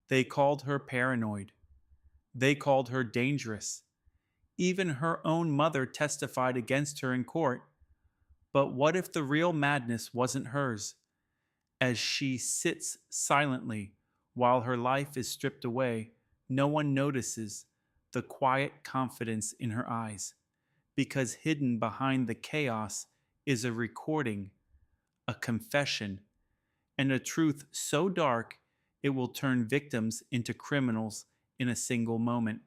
They called her paranoid. They called her dangerous. Even her own mother testified against her in court. But what if the real madness wasn't hers? As she sits silently while her life is stripped away, no one notices the quiet confidence in her eyes, because hidden behind the chaos is a recording, a confession, and a truth so dark it will turn victims into criminals in a single moment.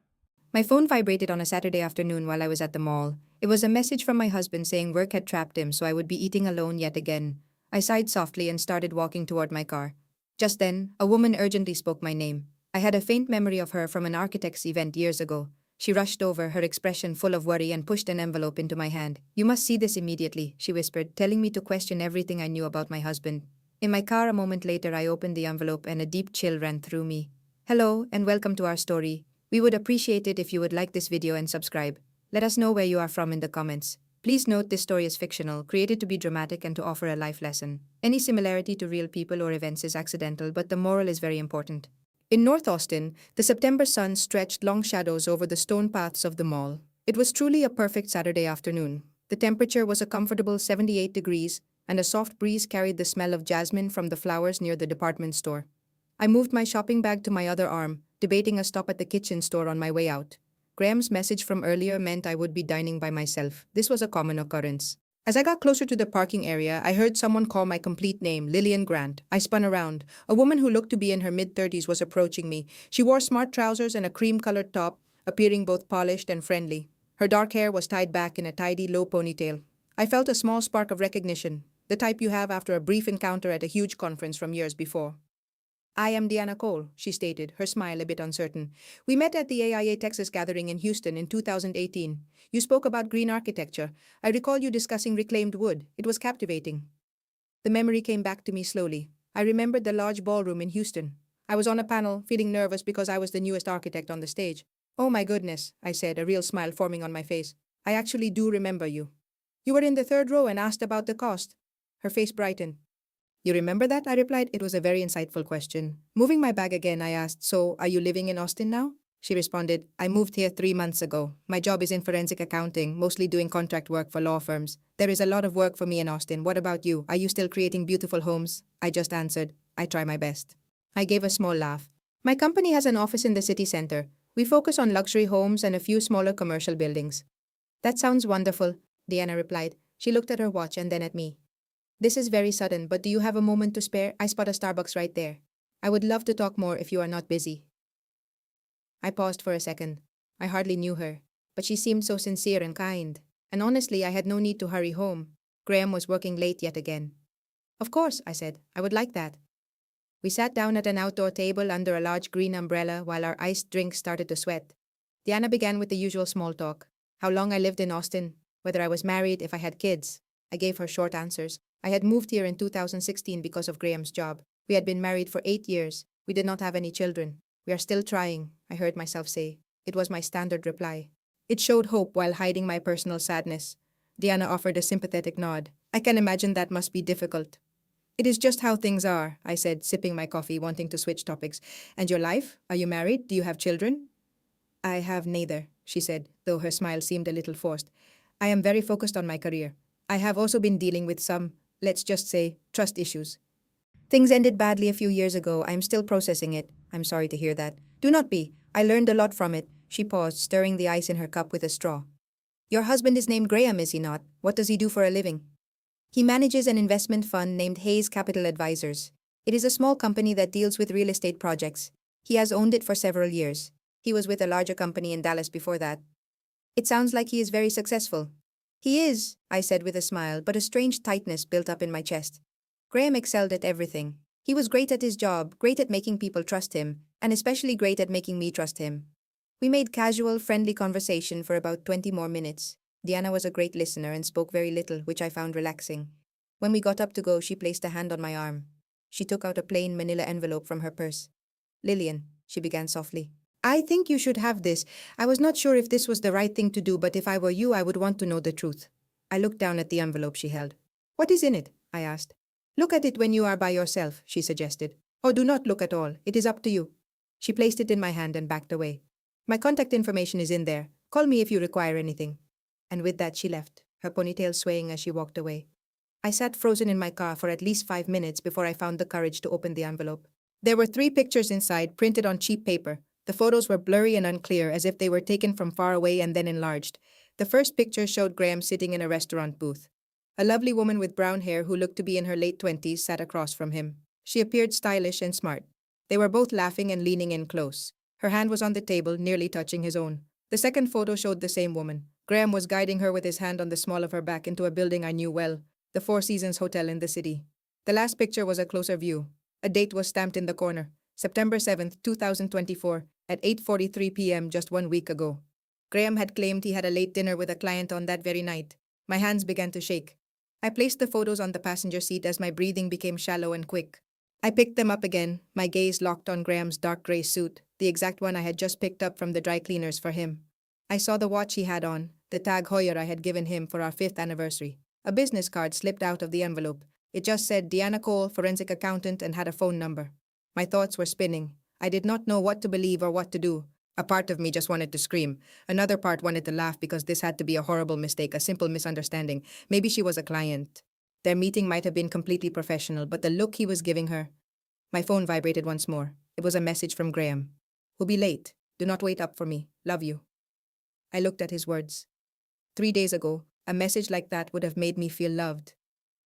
My phone vibrated on a Saturday afternoon while I was at the mall. It was a message from my husband saying work had trapped him, so I would be eating alone yet again. I sighed softly and started walking toward my car. Just then, a woman urgently spoke my name. I had a faint memory of her from an architect's event years ago. She rushed over, her expression full of worry, and pushed an envelope into my hand. You must see this immediately, she whispered, telling me to question everything I knew about my husband. In my car a moment later, I opened the envelope and a deep chill ran through me. Hello, and welcome to our story. We would appreciate it if you would like this video and subscribe. Let us know where you are from in the comments. Please note this story is fictional, created to be dramatic and to offer a life lesson. Any similarity to real people or events is accidental, but the moral is very important. In North Austin, the September sun stretched long shadows over the stone paths of the mall. It was truly a perfect Saturday afternoon. The temperature was a comfortable 78 degrees, and a soft breeze carried the smell of jasmine from the flowers near the department store. I moved my shopping bag to my other arm, debating a stop at the kitchen store on my way out. Graham's message from earlier meant I would be dining by myself. This was a common occurrence. As I got closer to the parking area, I heard someone call my complete name, Lillian Grant. I spun around. A woman who looked to be in her mid-30s was approaching me. She wore smart trousers and a cream-colored top, appearing both polished and friendly. Her dark hair was tied back in a tidy, low ponytail. I felt a small spark of recognition, the type you have after a brief encounter at a huge conference from years before. I am Deanna Cole, she stated, her smile a bit uncertain. We met at the AIA Texas gathering in Houston in 2018. You spoke about green architecture. I recall you discussing reclaimed wood. It was captivating. The memory came back to me slowly. I remembered the large ballroom in Houston. I was on a panel, feeling nervous because I was the newest architect on the stage. Oh my goodness, I said, a real smile forming on my face. I actually do remember you. You were in the third row and asked about the cost. Her face brightened. You remember that? I replied. It was a very insightful question. Moving my bag again, I asked, So, are you living in Austin now? She responded, I moved here 3 months ago. My job is in forensic accounting, mostly doing contract work for law firms. There is a lot of work for me in Austin. What about you? Are you still creating beautiful homes? I just answered, I try my best. I gave a small laugh. My company has an office in the city center. We focus on luxury homes and a few smaller commercial buildings. That sounds wonderful, Deanna replied. She looked at her watch and then at me. This is very sudden, but do you have a moment to spare? I spot a Starbucks right there. I would love to talk more if you are not busy. I paused for a second. I hardly knew her, but she seemed so sincere and kind. And honestly, I had no need to hurry home. Graham was working late yet again. Of course, I said. I would like that. We sat down at an outdoor table under a large green umbrella while our iced drinks started to sweat. Diana began with the usual small talk. How long I lived in Austin, whether I was married, if I had kids. I gave her short answers. I had moved here in 2016 because of Graham's job. We had been married for 8 years. We did not have any children. We are still trying, I heard myself say. It was my standard reply. It showed hope while hiding my personal sadness. Diana offered a sympathetic nod. I can imagine that must be difficult. It is just how things are, I said, sipping my coffee, wanting to switch topics. And your life? Are you married? Do you have children? I have neither, she said, though her smile seemed a little forced. I am very focused on my career. I have also been dealing with some, let's just say, trust issues. Things ended badly a few years ago. I'm still processing it. I'm sorry to hear that. Do not be. I learned a lot from it. She paused, stirring the ice in her cup with a straw. Your husband is named Graham, is he not? What does he do for a living? He manages an investment fund named Hayes Capital Advisors. It is a small company that deals with real estate projects. He has owned it for several years. He was with a larger company in Dallas before that. It sounds like he is very successful. He is, I said with a smile, but a strange tightness built up in my chest. Graham excelled at everything. He was great at his job, great at making people trust him, and especially great at making me trust him. We made casual, friendly conversation for about 20 more minutes. Diana was a great listener and spoke very little, which I found relaxing. When we got up to go, she placed a hand on my arm. She took out a plain manila envelope from her purse. Lillian, she began softly. I think you should have this. I was not sure if this was the right thing to do, but if I were you, I would want to know the truth. I looked down at the envelope she held. What is in it? I asked. Look at it when you are by yourself, she suggested. Or do not look at all. It is up to you. She placed it in my hand and backed away. My contact information is in there. Call me if you require anything. And with that, she left, her ponytail swaying as she walked away. I sat frozen in my car for at least 5 minutes before I found the courage to open the envelope. There were 3 pictures inside, printed on cheap paper. The photos were blurry and unclear, as if they were taken from far away and then enlarged. The first picture showed Graham sitting in a restaurant booth. A lovely woman with brown hair who looked to be in her late 20s sat across from him. She appeared stylish and smart. They were both laughing and leaning in close. Her hand was on the table, nearly touching his own. The second photo showed the same woman. Graham was guiding her with his hand on the small of her back into a building I knew well, the Four Seasons Hotel in the city. The last picture was a closer view. A date was stamped in the corner, September 7th, 2024, at 8:43 p.m. just 1 week ago. Graham had claimed he had a late dinner with a client on that very night. My hands began to shake. I placed the photos on the passenger seat as my breathing became shallow and quick. I picked them up again, my gaze locked on Graham's dark gray suit, the exact one I had just picked up from the dry cleaners for him. I saw the watch he had on, the Tag Heuer I had given him for our 5th anniversary. A business card slipped out of the envelope. It just said Deanna Cole, forensic accountant, and had a phone number. My thoughts were spinning. I did not know what to believe or what to do. A part of me just wanted to scream. Another part wanted to laugh because this had to be a horrible mistake, a simple misunderstanding. Maybe she was a client. Their meeting might have been completely professional, but the look he was giving her. My phone vibrated once more. It was a message from Graham. "Will be late. Do not wait up for me. Love you." I looked at his words. 3 days ago, a message like that would have made me feel loved.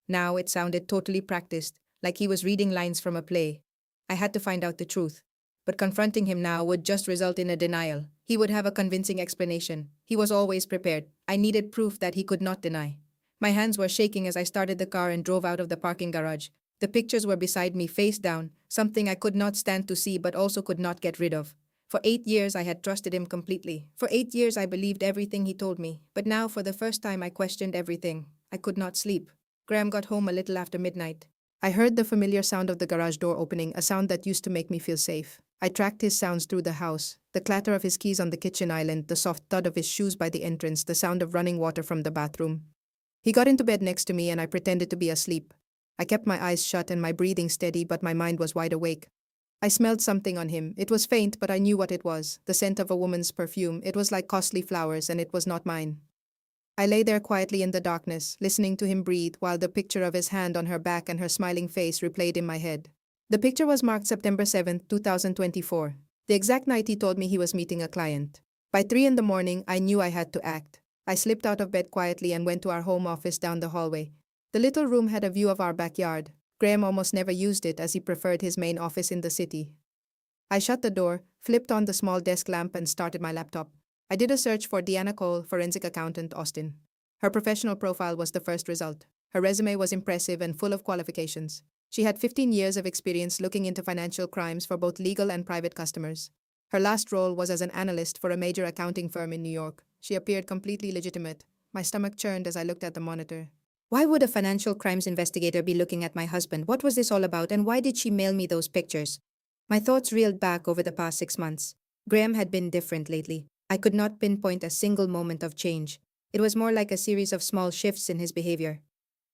Now it sounded totally practiced, like he was reading lines from a play. I had to find out the truth. But confronting him now would just result in a denial. He would have a convincing explanation. He was always prepared. I needed proof that he could not deny. My hands were shaking as I started the car and drove out of the parking garage. The pictures were beside me, face down, something I could not stand to see but also could not get rid of. For 8 years I had trusted him completely. For 8 years I believed everything he told me. But now for the first time I questioned everything. I could not sleep. Graham got home a little after midnight. I heard the familiar sound of the garage door opening, a sound that used to make me feel safe. I tracked his sounds through the house, the clatter of his keys on the kitchen island, the soft thud of his shoes by the entrance, the sound of running water from the bathroom. He got into bed next to me and I pretended to be asleep. I kept my eyes shut and my breathing steady, but my mind was wide awake. I smelled something on him. It was faint, but I knew what it was, the scent of a woman's perfume. It was like costly flowers, and it was not mine. I lay there quietly in the darkness, listening to him breathe, while the picture of his hand on her back and her smiling face replayed in my head. The picture was marked September 7th, 2024, the exact night he told me he was meeting a client. By 3 in the morning, I knew I had to act. I slipped out of bed quietly and went to our home office down the hallway. The little room had a view of our backyard. Graham almost never used it as he preferred his main office in the city. I shut the door, flipped on the small desk lamp and started my laptop. I did a search for Deanna Cole, forensic accountant, Austin. Her professional profile was the first result. Her resume was impressive and full of qualifications. She had 15 years of experience looking into financial crimes for both legal and private customers. Her last role was as an analyst for a major accounting firm in New York. She appeared completely legitimate. My stomach churned as I looked at the monitor. Why would a financial crimes investigator be looking at my husband? What was this all about, and why did she mail me those pictures? My thoughts reeled back over the past 6 months. Graham had been different lately. I could not pinpoint a single moment of change. It was more like a series of small shifts in his behavior.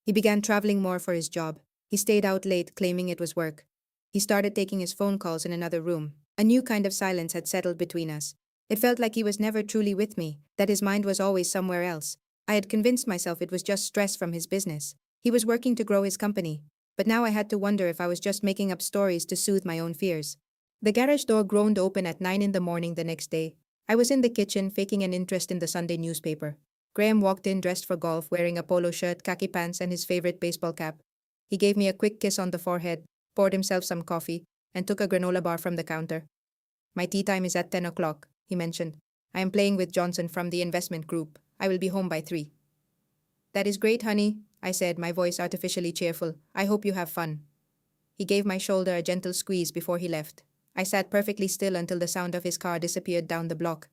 He began traveling more for his job. He stayed out late, claiming it was work. He started taking his phone calls in another room. A new kind of silence had settled between us. It felt like he was never truly with me, that his mind was always somewhere else. I had convinced myself it was just stress from his business. He was working to grow his company. But now I had to wonder if I was just making up stories to soothe my own fears. The garage door groaned open at 9 in the morning the next day. I was in the kitchen, faking an interest in the Sunday newspaper. Graham walked in dressed for golf, wearing a polo shirt, khaki pants, and his favorite baseball cap. He gave me a quick kiss on the forehead, poured himself some coffee, and took a granola bar from the counter. "My tea time is at 10 o'clock, he mentioned. "I am playing with Johnson from the investment group. I will be home by 3. "That is great, honey," I said, my voice artificially cheerful. "I hope you have fun." He gave my shoulder a gentle squeeze before he left. I sat perfectly still until the sound of his car disappeared down the block.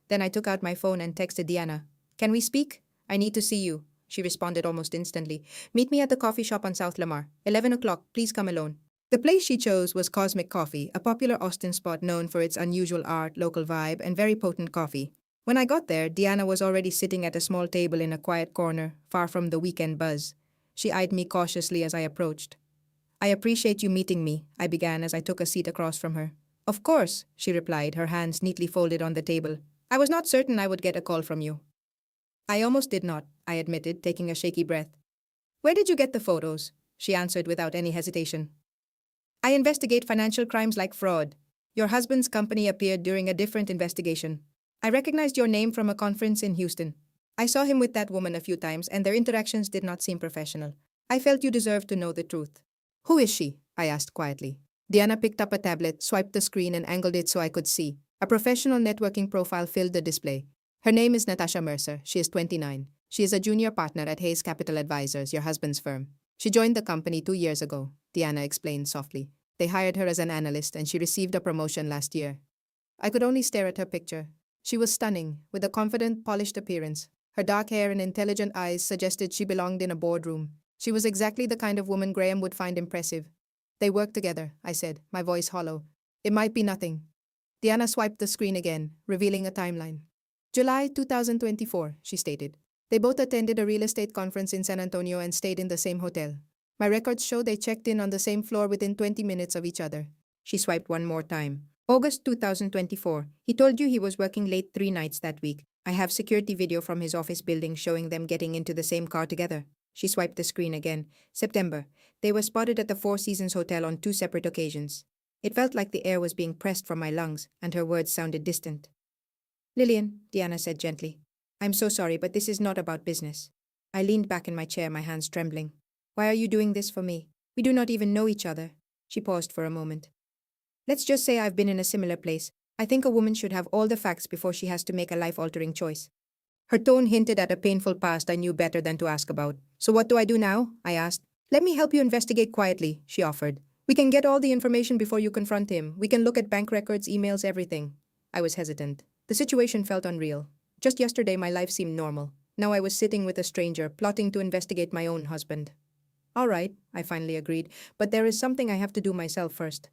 Then I took out my phone and texted Deanna. "Can we speak? I need to see you." She responded almost instantly. "Meet me at the coffee shop on South Lamar. 11 o'clock, please come alone." The place she chose was Cosmic Coffee, a popular Austin spot known for its unusual art, local vibe, and very potent coffee. When I got there, Deanna was already sitting at a small table in a quiet corner, far from the weekend buzz. She eyed me cautiously as I approached. "I appreciate you meeting me," I began as I took a seat across from her. Of course, she replied, her hands neatly folded on the table. I was not certain I would get a call from you. I almost did not, I admitted, taking a shaky breath. Where did you get the photos? She answered without any hesitation. I investigate financial crimes like fraud. Your husband's company appeared during a different investigation. I recognized your name from a conference in Houston. I saw him with that woman a few times, and their interactions did not seem professional. I felt you deserved to know the truth. Who is she? I asked quietly. Diana picked up a tablet, swiped the screen, and angled it so I could see. A professional networking profile filled the display. Her name is Natasha Mercer. She is 29. She is a junior partner at Hayes Capital Advisors, your husband's firm. She joined the company 2 years ago, Diana explained softly. They hired her as an analyst and she received a promotion last year. I could only stare at her picture. She was stunning, with a confident, polished appearance. Her dark hair and intelligent eyes suggested she belonged in a boardroom. She was exactly the kind of woman Graham would find impressive. They work together, I said, my voice hollow. It might be nothing. Diana swiped the screen again, revealing a timeline. July 2024, she stated. They both attended a real estate conference in San Antonio and stayed in the same hotel. My records show they checked in on the same floor within 20 minutes of each other. She swiped one more time. August 2024. He told you he was working late 3 nights that week. I have security video from his office building showing them getting into the same car together. She swiped the screen again. September. They were spotted at the Four Seasons Hotel on 2 separate occasions. It felt like the air was being pressed from my lungs, and her words sounded distant. Lillian, Diana said gently. I'm so sorry, but this is not about business. I leaned back in my chair, my hands trembling. Why are you doing this for me? We do not even know each other. She paused for a moment. Let's just say I've been in a similar place. I think a woman should have all the facts before she has to make a life-altering choice. Her tone hinted at a painful past I knew better than to ask about. So what do I do now? I asked. Let me help you investigate quietly, she offered. We can get all the information before you confront him. We can look at bank records, emails, everything. I was hesitant. The situation felt unreal. Just yesterday my life seemed normal. Now I was sitting with a stranger, plotting to investigate my own husband. All right, I finally agreed, but there is something I have to do myself first.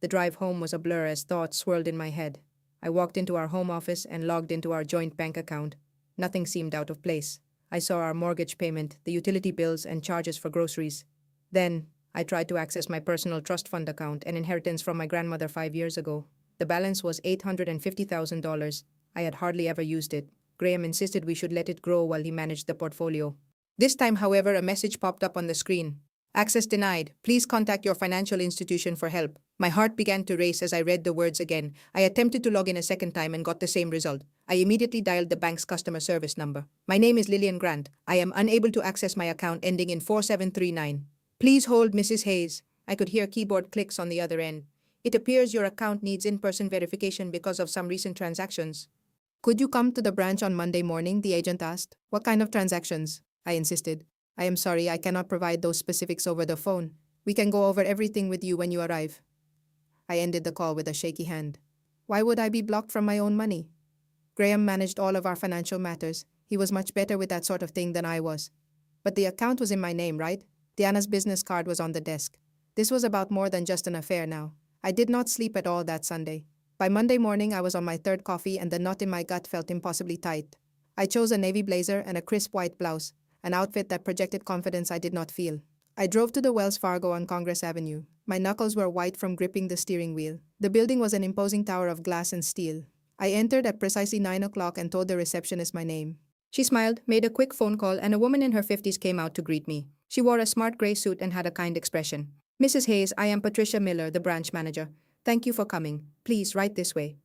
The drive home was a blur as thoughts swirled in my head. I walked into our home office and logged into our joint bank account. Nothing seemed out of place. I saw our mortgage payment, the utility bills, and charges for groceries. Then, I tried to access my personal trust fund account, an inheritance from my grandmother 5 years ago. The balance was $850,000. I had hardly ever used it. Graham insisted we should let it grow while he managed the portfolio. This time, however, a message popped up on the screen. Access denied. Please contact your financial institution for help. My heart began to race as I read the words again. I attempted to log in a second time and got the same result. I immediately dialed the bank's customer service number. My name is Lillian Grant. I am unable to access my account ending in 4739. Please hold, Mrs. Hayes. I could hear keyboard clicks on the other end. It appears your account needs in-person verification because of some recent transactions. Could you come to the branch on Monday morning? The agent asked. What kind of transactions? I insisted. I am sorry, I cannot provide those specifics over the phone. We can go over everything with you when you arrive. I ended the call with a shaky hand. Why would I be blocked from my own money? Graham managed all of our financial matters. He was much better with that sort of thing than I was. But the account was in my name, right? Diana's business card was on the desk. This was about more than just an affair now. I did not sleep at all that Sunday. By Monday morning, I was on my third coffee and the knot in my gut felt impossibly tight. I chose a navy blazer and a crisp white blouse, an outfit that projected confidence I did not feel. I drove to the Wells Fargo on Congress Avenue. My knuckles were white from gripping the steering wheel. The building was an imposing tower of glass and steel. I entered at precisely 9 o'clock and told the receptionist my name. She smiled, made a quick phone call, and a woman in her 50s came out to greet me. She wore a smart gray suit and had a kind expression. Mrs. Hayes, I am Patricia Miller, the branch manager. Thank you for coming. Please, right this way.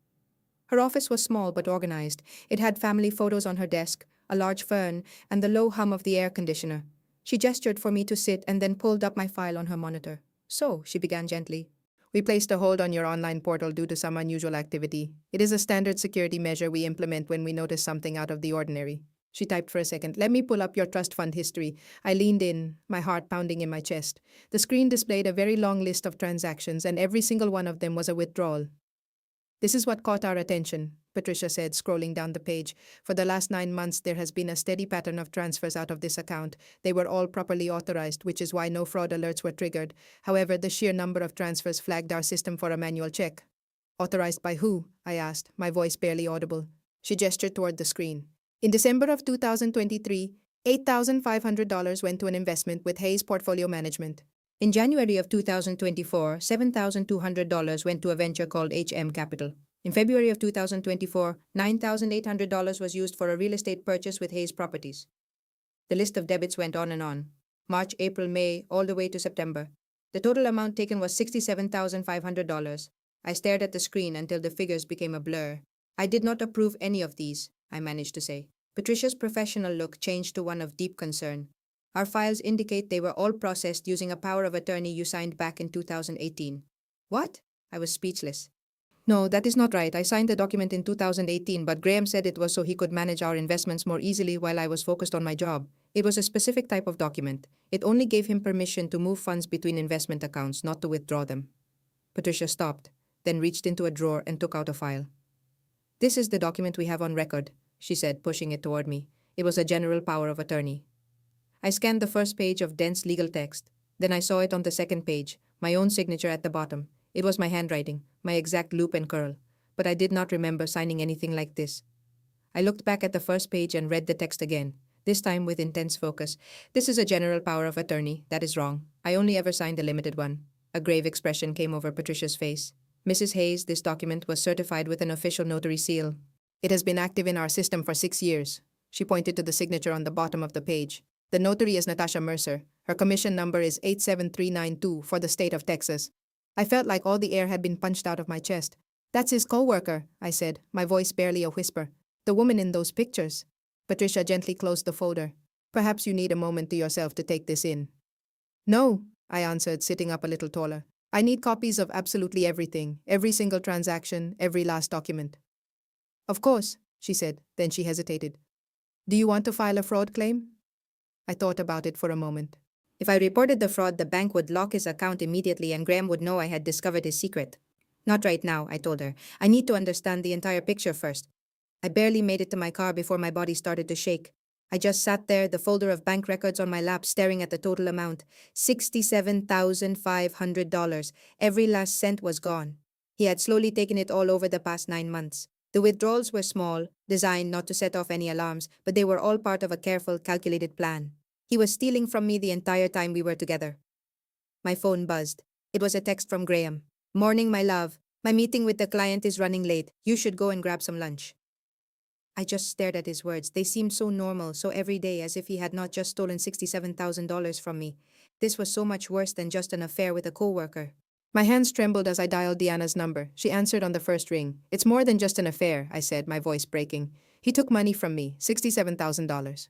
Her office was small but organized. It had family photos on her desk, a large fern, and the low hum of the air conditioner. She gestured for me to sit and then pulled up my file on her monitor. So, she began gently. We placed a hold on your online portal due to some unusual activity. It is a standard security measure we implement when we notice something out of the ordinary. She typed for a second. Let me pull up your trust fund history. I leaned in, my heart pounding in my chest. The screen displayed a very long list of transactions, and every single one of them was a withdrawal. This is what caught our attention, Patricia said, scrolling down the page. For the last 9 months, there has been a steady pattern of transfers out of this account. They were all properly authorized, which is why no fraud alerts were triggered. However, the sheer number of transfers flagged our system for a manual check. Authorized by who? I asked, my voice barely audible. She gestured toward the screen. In December of 2023, $8,500 went to an investment with Hayes Portfolio Management. In January of 2024, $7,200 went to a venture called HM Capital. In February of 2024, $9,800 was used for a real estate purchase with Hayes Properties. The list of debits went on and on. March, April, May, all the way to September. The total amount taken was $67,500. I stared at the screen until the figures became a blur. I did not approve any of these, I managed to say. Patricia's professional look changed to one of deep concern. Our files indicate they were all processed using a power of attorney you signed back in 2018. What? I was speechless. No, that is not right. I signed the document in 2018, but Graham said it was so he could manage our investments more easily while I was focused on my job. It was a specific type of document. It only gave him permission to move funds between investment accounts, not to withdraw them. Patricia stopped, then reached into a drawer and took out a file. This is the document we have on record, she said, pushing it toward me. It was a general power of attorney. I scanned the first page of dense legal text. Then I saw it on the second page, my own signature at the bottom. It was my handwriting, my exact loop and curl, but I did not remember signing anything like this. I looked back at the first page and read the text again, this time with intense focus. This is a general power of attorney. That is wrong. I only ever signed a limited one. A grave expression came over Patricia's face. Mrs. Hayes, this document was certified with an official notary seal. It has been active in our system for 6 years. She pointed to the signature on the bottom of the page. The notary is Natasha Mercer. Her commission number is 87392 for the state of Texas. I felt like all the air had been punched out of my chest. That's his co-worker, I said, my voice barely a whisper. The woman in those pictures. Patricia gently closed the folder. Perhaps you need a moment to yourself to take this in. No, I answered, sitting up a little taller. I need copies of absolutely everything, every single transaction, every last document. Of course, she said, then she hesitated. Do you want to file a fraud claim? I thought about it for a moment. If I reported the fraud, the bank would lock his account immediately and Graham would know I had discovered his secret. Not right now, I told her. I need to understand the entire picture first. I barely made it to my car before my body started to shake. I just sat there, the folder of bank records on my lap, staring at the total amount. $67,500. Every last cent was gone. He had slowly taken it all over the past 9 months. The withdrawals were small, designed not to set off any alarms, but they were all part of a careful, calculated plan. He was stealing from me the entire time we were together. My phone buzzed. It was a text from Graham. Morning, my love. My meeting with the client is running late. You should go and grab some lunch. I just stared at his words. They seemed so normal, so everyday, as if he had not just stolen $67,000 from me. This was so much worse than just an affair with a co-worker. My hands trembled as I dialed Deanna's number. She answered on the first ring. It's more than just an affair, I said, my voice breaking. He took money from me, $67,000.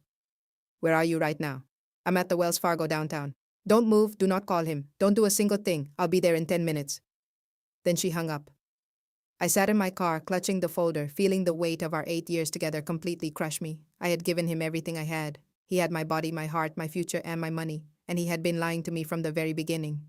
Where are you right now? I'm at the Wells Fargo downtown. Don't move, do not call him. Don't do a single thing. I'll be there in 10 minutes. Then she hung up. I sat in my car, clutching the folder, feeling the weight of our 8 years together completely crush me. I had given him everything I had. He had my body, my heart, my future, and my money, and he had been lying to me from the very beginning.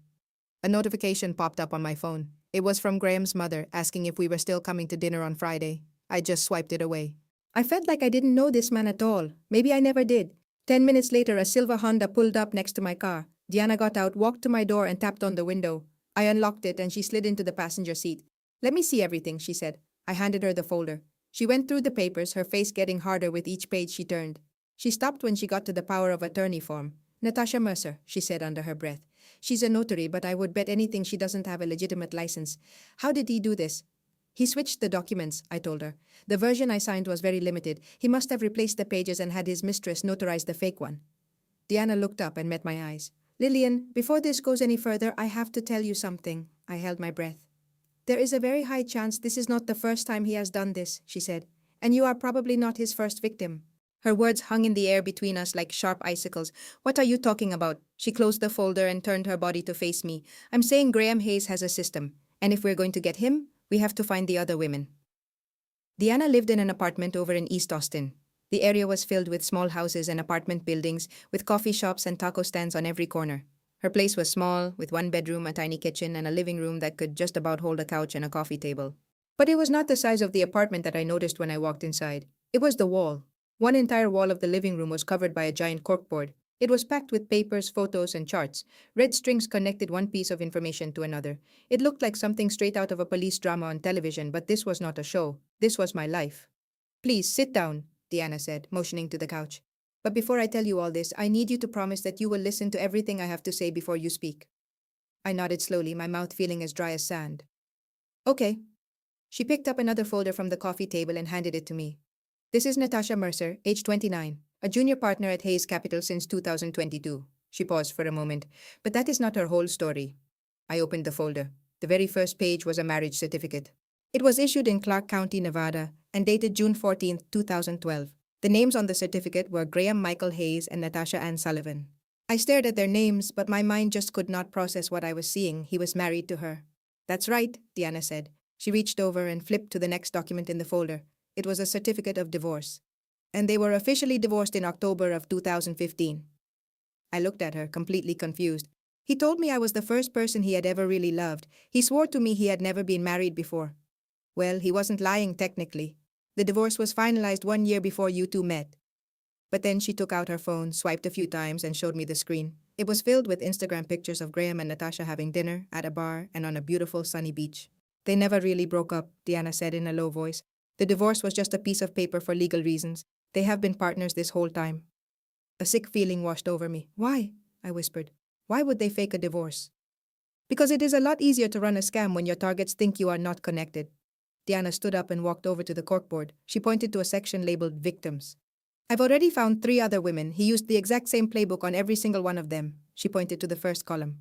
A notification popped up on my phone. It was from Graham's mother, asking if we were still coming to dinner on Friday. I just swiped it away. I felt like I didn't know this man at all. Maybe I never did. 10 minutes later, a silver Honda pulled up next to my car. Deanna got out, walked to my door, and tapped on the window. I unlocked it, and she slid into the passenger seat. Let me see everything, she said. I handed her the folder. She went through the papers, her face getting harder with each page she turned. She stopped when she got to the power of attorney form. Natasha Mercer, she said under her breath. She's a notary, but I would bet anything she doesn't have a legitimate license. How did he do this? He switched the documents, I told her. The version I signed was very limited. He must have replaced the pages and had his mistress notarize the fake one. Deanna looked up and met my eyes. Lillian, before this goes any further, I have to tell you something. I held my breath. There is a very high chance this is not the first time he has done this, she said, and you are probably not his first victim. Her words hung in the air between us like sharp icicles. What are you talking about? She closed the folder and turned her body to face me. I'm saying Graham Hayes has a system, and if we're going to get him, we have to find the other women. Deanna lived in an apartment over in East Austin. The area was filled with small houses and apartment buildings, with coffee shops and taco stands on every corner. Her place was small, with one bedroom, a tiny kitchen, and a living room that could just about hold a couch and a coffee table. But it was not the size of the apartment that I noticed when I walked inside. It was the wall. One entire wall of the living room was covered by a giant corkboard. It was packed with papers, photos, and charts. Red strings connected one piece of information to another. It looked like something straight out of a police drama on television, but this was not a show. This was my life. Please, sit down, Deanna said, motioning to the couch. But before I tell you all this, I need you to promise that you will listen to everything I have to say before you speak. I nodded slowly, my mouth feeling as dry as sand. Okay. She picked up another folder from the coffee table and handed it to me. This is Natasha Mercer, age 29, a junior partner at Hayes Capital since 2022. She paused for a moment, but that is not her whole story. I opened the folder. The very first page was a marriage certificate. It was issued in Clark County, Nevada, and dated June 14, 2012. The names on the certificate were Graham Michael Hayes and Natasha Ann Sullivan. I stared at their names, but my mind just could not process what I was seeing. He was married to her. That's right, Deanna said. She reached over and flipped to the next document in the folder. It was a certificate of divorce. And they were officially divorced in October of 2015. I looked at her, completely confused. He told me I was the first person he had ever really loved. He swore to me he had never been married before. Well, he wasn't lying technically. The divorce was finalized 1 year before you two met. But then she took out her phone, swiped a few times, and showed me the screen. It was filled with Instagram pictures of Graham and Natasha having dinner, at a bar, and on a beautiful sunny beach. They never really broke up, Deanna said in a low voice. The divorce was just a piece of paper for legal reasons. They have been partners this whole time. A sick feeling washed over me. Why? I whispered. Why would they fake a divorce? Because it is a lot easier to run a scam when your targets think you are not connected. Deanna stood up and walked over to the corkboard. She pointed to a section labeled Victims. I've already found 3 other women. He used the exact same playbook on every single one of them. She pointed to the first column.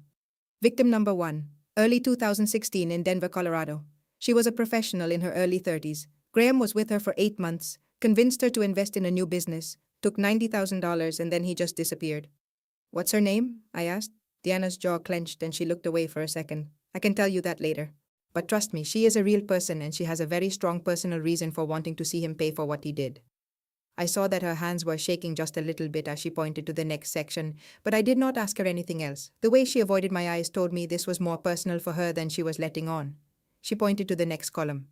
Victim number 1, early 2016 in Denver, Colorado. She was a professional in her early 30s. Graham was with her for 8 months, convinced her to invest in a new business, took $90,000, and then he just disappeared. What's her name? I asked. Deanna's jaw clenched and she looked away for a second. I can tell you that later. But trust me, she is a real person and she has a very strong personal reason for wanting to see him pay for what he did. I saw that her hands were shaking just a little bit as she pointed to the next section, but I did not ask her anything else. The way she avoided my eyes told me this was more personal for her than she was letting on. She pointed to the next column.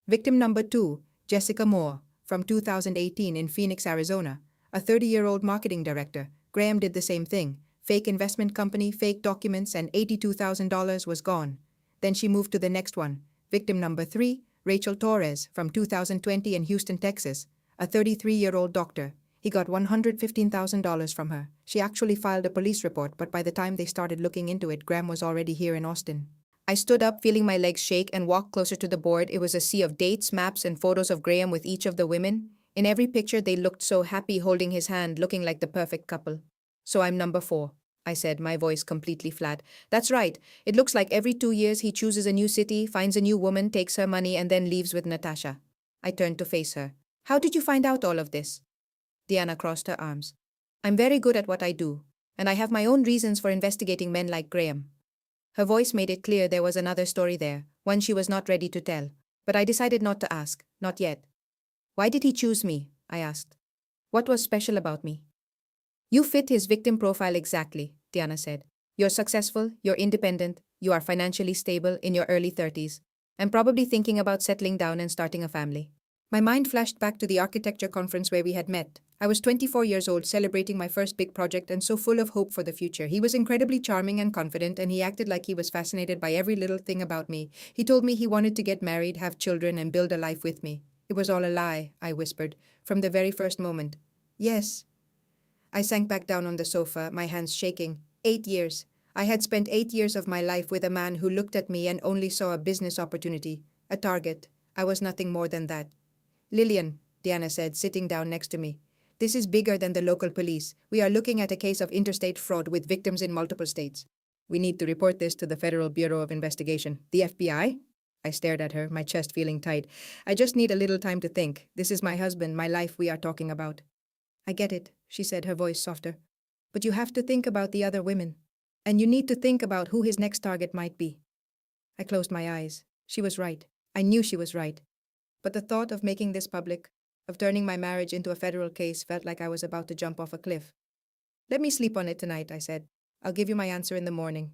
Victim number 2, Jessica Moore, from 2018 in Phoenix, Arizona, a 30-year-old marketing director. Graham did the same thing. Fake investment company, fake documents, and $82,000 was gone. Then she moved to the next one. Victim number 3, Rachel Torres, from 2020 in Houston, Texas, a 33-year-old doctor. He got $115,000 from her. She actually filed a police report, but by the time they started looking into it, Graham was already here in Austin. I stood up, feeling my legs shake, and walked closer to the board. It was a sea of dates, maps, and photos of Graham with each of the women. In every picture, they looked so happy, holding his hand, looking like the perfect couple. So I'm number 4, I said, my voice completely flat. That's right. It looks like every 2 years he chooses a new city, finds a new woman, takes her money, and then leaves with Natasha. I turned to face her. How did you find out all of this? Deanna crossed her arms. I'm very good at what I do, and I have my own reasons for investigating men like Graham. Her voice made it clear there was another story there, one she was not ready to tell, but I decided not to ask, not yet. Why did he choose me? I asked. What was special about me? You fit his victim profile exactly, Deanna said. You're successful, you're independent, you are financially stable in your early 30s, and probably thinking about settling down and starting a family. My mind flashed back to the architecture conference where we had met. I was 24 years old, celebrating my first big project and so full of hope for the future. He was incredibly charming and confident, and he acted like he was fascinated by every little thing about me. He told me he wanted to get married, have children, and build a life with me. It was all a lie, I whispered, from the very first moment. Yes. I sank back down on the sofa, my hands shaking. 8 years. I had spent 8 years of my life with a man who looked at me and only saw a business opportunity, a target. I was nothing more than that. Lillian, Deanna said, sitting down next to me. This is bigger than the local police. We are looking at a case of interstate fraud with victims in multiple states. We need to report this to the Federal Bureau of Investigation. The FBI? I stared at her, my chest feeling tight. I just need a little time to think. This is my husband, my life we are talking about. I get it, she said, her voice softer. But you have to think about the other women. And you need to think about who his next target might be. I closed my eyes. She was right. I knew she was right. But the thought of making this public, of turning my marriage into a federal case, felt like I was about to jump off a cliff. Let me sleep on it tonight, I said. I'll give you my answer in the morning.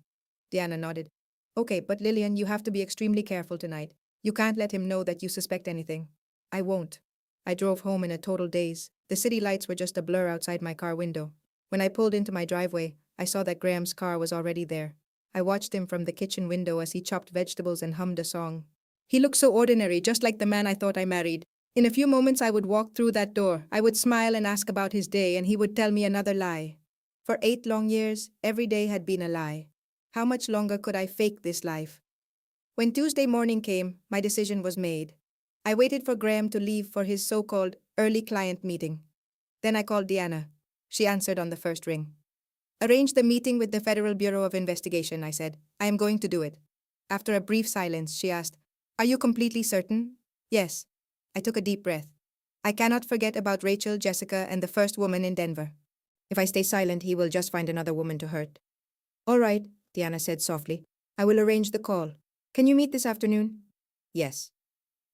Deanna nodded. Okay, but Lillian, you have to be extremely careful tonight. You can't let him know that you suspect anything. I won't. I drove home in a total daze. The city lights were just a blur outside my car window. When I pulled into my driveway, I saw that Graham's car was already there. I watched him from the kitchen window as he chopped vegetables and hummed a song. He looked so ordinary, just like the man I thought I married. In a few moments I would walk through that door. I would smile and ask about his day, and he would tell me another lie. For 8 long years, every day had been a lie. How much longer could I fake this life? When Tuesday morning came, my decision was made. I waited for Graham to leave for his so-called early client meeting. Then I called Deanna. She answered on the first ring. Arrange the meeting with the Federal Bureau of Investigation, I said. I am going to do it. After a brief silence, she asked, Are you completely certain? Yes. I took a deep breath. I cannot forget about Rachel, Jessica, and the first woman in Denver. If I stay silent, he will just find another woman to hurt. All right, Deanna said softly. I will arrange the call. Can you meet this afternoon? Yes.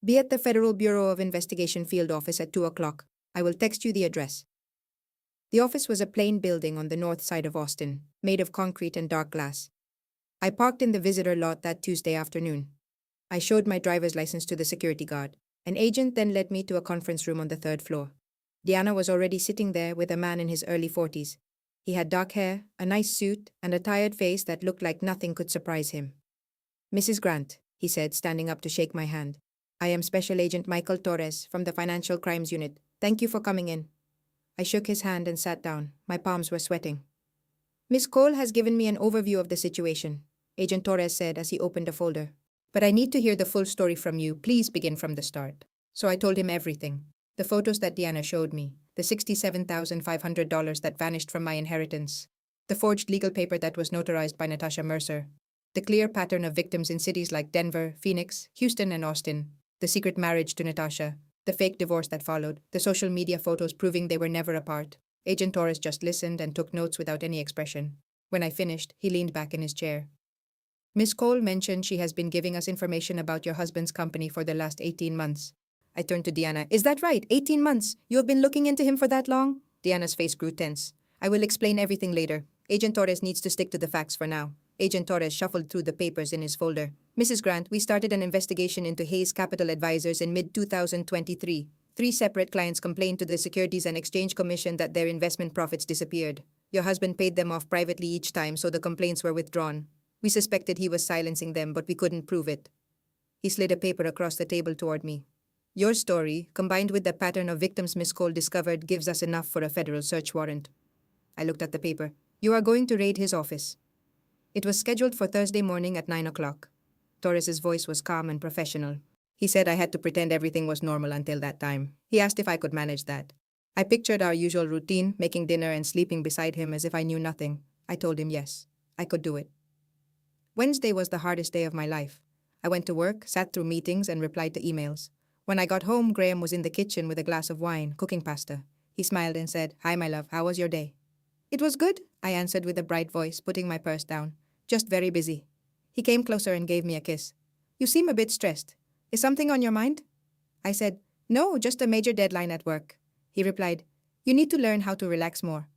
Be at the Federal Bureau of Investigation field office at 2 o'clock. I will text you the address. The office was a plain building on the north side of Austin, made of concrete and dark glass. I parked in the visitor lot that Tuesday afternoon. I showed my driver's license to the security guard. An agent then led me to a conference room on the third floor. Deanna was already sitting there with a man in his early 40s. He had dark hair, a nice suit, and a tired face that looked like nothing could surprise him. Mrs. Grant, he said, standing up to shake my hand. I am Special Agent Michael Torres from the Financial Crimes Unit. Thank you for coming in. I shook his hand and sat down. My palms were sweating. Miss Cole has given me an overview of the situation, Agent Torres said as he opened a folder. But I need to hear the full story from you. Please begin from the start. So I told him everything. The photos that Deanna showed me, the $67,500 that vanished from my inheritance, the forged legal paper that was notarized by Natasha Mercer, the clear pattern of victims in cities like Denver, Phoenix, Houston, and Austin, the secret marriage to Natasha, the fake divorce that followed, the social media photos proving they were never apart. Agent Torres just listened and took notes without any expression. When I finished, he leaned back in his chair. Miss Cole mentioned she has been giving us information about your husband's company for the last 18 months. I turned to Deanna. Is that right? 18 months? You have been looking into him for that long? Deanna's face grew tense. I will explain everything later. Agent Torres needs to stick to the facts for now. Agent Torres shuffled through the papers in his folder. Mrs. Grant, we started an investigation into Hayes Capital Advisors in mid-2023. 3 separate clients complained to the Securities and Exchange Commission that their investment profits disappeared. Your husband paid them off privately each time, so the complaints were withdrawn. We suspected he was silencing them, but we couldn't prove it. He slid a paper across the table toward me. Your story, combined with the pattern of victims Miss Cole discovered, gives us enough for a federal search warrant. I looked at the paper. You are going to raid his office. It was scheduled for Thursday morning at 9 o'clock. Torres's voice was calm and professional. He said I had to pretend everything was normal until that time. He asked if I could manage that. I pictured our usual routine, making dinner and sleeping beside him as if I knew nothing. I told him yes, I could do it. Wednesday was the hardest day of my life. I went to work, sat through meetings, and replied to emails. When I got home, Graham was in the kitchen with a glass of wine, cooking pasta. He smiled and said, Hi, my love, how was your day? It was good, I answered with a bright voice, putting my purse down. Just very busy. He came closer and gave me a kiss. You seem a bit stressed. Is something on your mind? I said, No, just a major deadline at work. He replied, You need to learn how to relax more.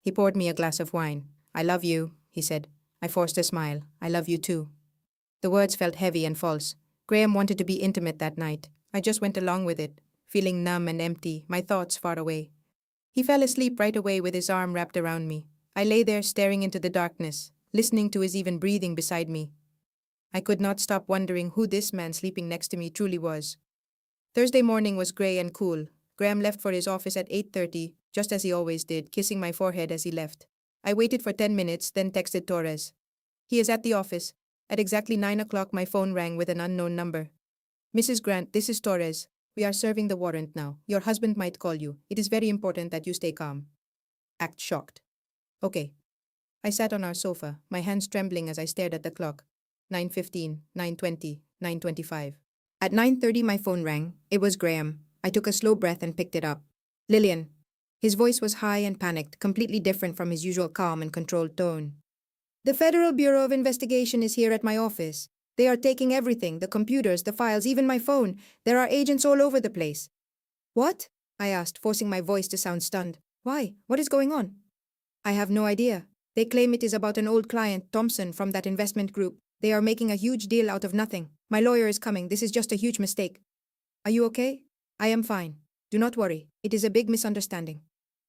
He poured me a glass of wine. I love you, he said. I forced a smile. I love you too. The words felt heavy and false. Graham wanted to be intimate that night. I just went along with it, feeling numb and empty, my thoughts far away. He fell asleep right away with his arm wrapped around me. I lay there staring into the darkness, listening to his even breathing beside me. I could not stop wondering who this man sleeping next to me truly was. Thursday morning was gray and cool. Graham left for his office at 8:30, just as he always did, kissing my forehead as he left. I waited for 10 minutes, then texted Torres. He is at the office. At exactly 9 o'clock, my phone rang with an unknown number. Mrs. Grant, this is Torres. We are serving the warrant now. Your husband might call you. It is very important that you stay calm. Act shocked. Okay. I sat on our sofa, my hands trembling as I stared at the clock. 9:15, 9:20, 9:25. At 9:30, my phone rang. It was Graham. I took a slow breath and picked it up. Lillian. His voice was high and panicked, completely different from his usual calm and controlled tone. The Federal Bureau of Investigation is here at my office. They are taking everything, the computers, the files, even my phone. There are agents all over the place. What? I asked, forcing my voice to sound stunned. Why? What is going on? I have no idea. They claim it is about an old client, Thompson, from that investment group. They are making a huge deal out of nothing. My lawyer is coming. This is just a huge mistake. Are you okay? I am fine. Do not worry. It is a big misunderstanding.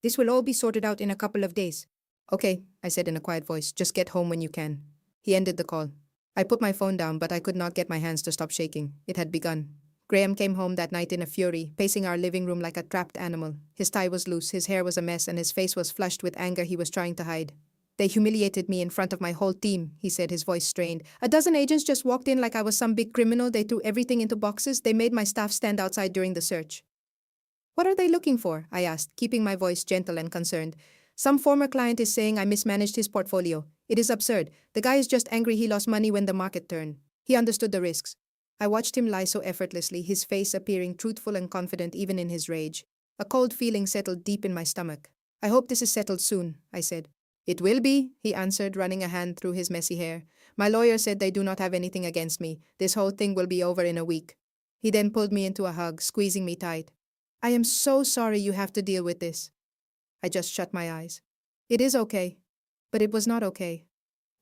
This will all be sorted out in a couple of days. Okay, I said in a quiet voice. Just get home when you can. He ended the call. I put my phone down, but I could not get my hands to stop shaking. It had begun. Graham came home that night in a fury, pacing our living room like a trapped animal. His tie was loose, his hair was a mess, and his face was flushed with anger he was trying to hide. They humiliated me in front of my whole team, he said, his voice strained. A dozen agents just walked in like I was some big criminal. They threw everything into boxes. They made my staff stand outside during the search. What are they looking for? I asked, keeping my voice gentle and concerned. Some former client is saying I mismanaged his portfolio. It is absurd. The guy is just angry he lost money when the market turned. He understood the risks. I watched him lie so effortlessly, his face appearing truthful and confident even in his rage. A cold feeling settled deep in my stomach. I hope this is settled soon, I said. It will be, he answered, running a hand through his messy hair. My lawyer said they do not have anything against me. This whole thing will be over in a week. He then pulled me into a hug, squeezing me tight. I am so sorry you have to deal with this. I just shut my eyes. It is okay. But it was not okay.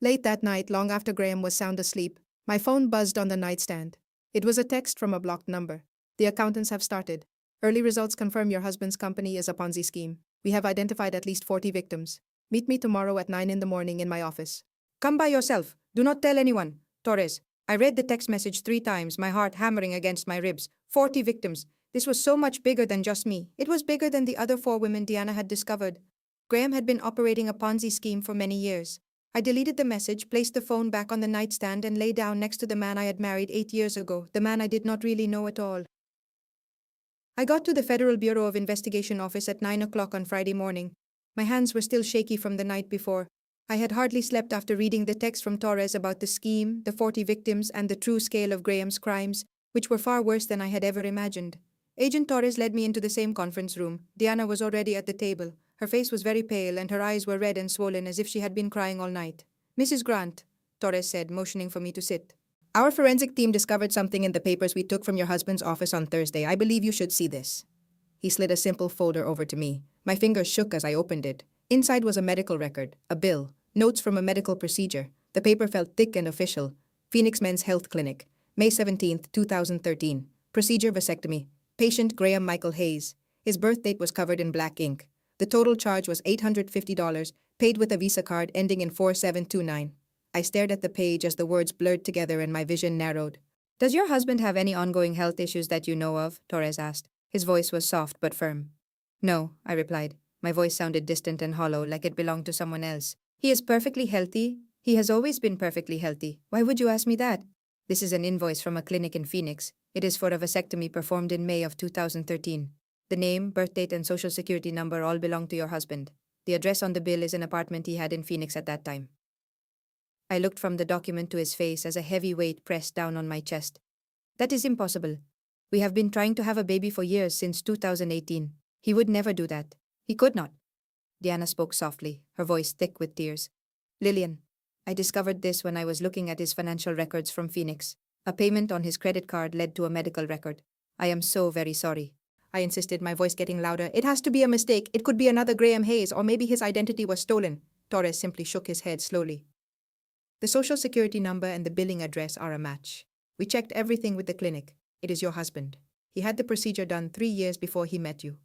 Late that night, long after Graham was sound asleep, my phone buzzed on the nightstand. It was a text from a blocked number. The accountants have started. Early results confirm your husband's company is a Ponzi scheme. We have identified at least 40 victims. Meet me tomorrow at 9 in the morning in my office. Come by yourself. Do not tell anyone. Torres. I read the text message 3 times, my heart hammering against my ribs. 40 victims. This was so much bigger than just me. It was bigger than the other 4 women Diana had discovered. Graham had been operating a Ponzi scheme for many years. I deleted the message, placed the phone back on the nightstand, and lay down next to the man I had married 8 years ago, the man I did not really know at all. I got to the Federal Bureau of Investigation office at 9 o'clock on Friday morning. My hands were still shaky from the night before. I had hardly slept after reading the text from Torres about the scheme, the 40 victims, and the true scale of Graham's crimes, which were far worse than I had ever imagined. Agent Torres led me into the same conference room. Diana was already at the table. Her face was very pale, and her eyes were red and swollen as if she had been crying all night. Mrs. Grant, Torres said, motioning for me to sit. Our forensic team discovered something in the papers we took from your husband's office on Thursday. I believe you should see this. He slid a simple folder over to me. My fingers shook as I opened it. Inside was a medical record, a bill, notes from a medical procedure. The paper felt thick and official. Phoenix Men's Health Clinic, May 17, 2013. Procedure vasectomy. Patient Graham Michael Hayes. His birth date was covered in black ink. The total charge was $850, paid with a Visa card ending in 4729. I stared at the page as the words blurred together and my vision narrowed. Does your husband have any ongoing health issues that you know of? Torres asked. His voice was soft but firm. No, I replied. My voice sounded distant and hollow, like it belonged to someone else. He is perfectly healthy. He has always been perfectly healthy. Why would you ask me that? This is an invoice from a clinic in Phoenix. It is for a vasectomy performed in May of 2013. The name, birth date, and social security number all belong to your husband. The address on the bill is an apartment he had in Phoenix at that time. I looked from the document to his face as a heavy weight pressed down on my chest. That is impossible. We have been trying to have a baby for years, since 2018. He would never do that. He could not. Diana spoke softly, her voice thick with tears. Lillian, I discovered this when I was looking at his financial records from Phoenix. A payment on his credit card led to a medical record. I am so very sorry. I insisted, my voice getting louder. It has to be a mistake. It could be another Graham Hayes, or maybe his identity was stolen. Torres simply shook his head slowly. The social security number and the billing address are a match. We checked everything with the clinic. It is your husband. He had the procedure done 3 years before he met you.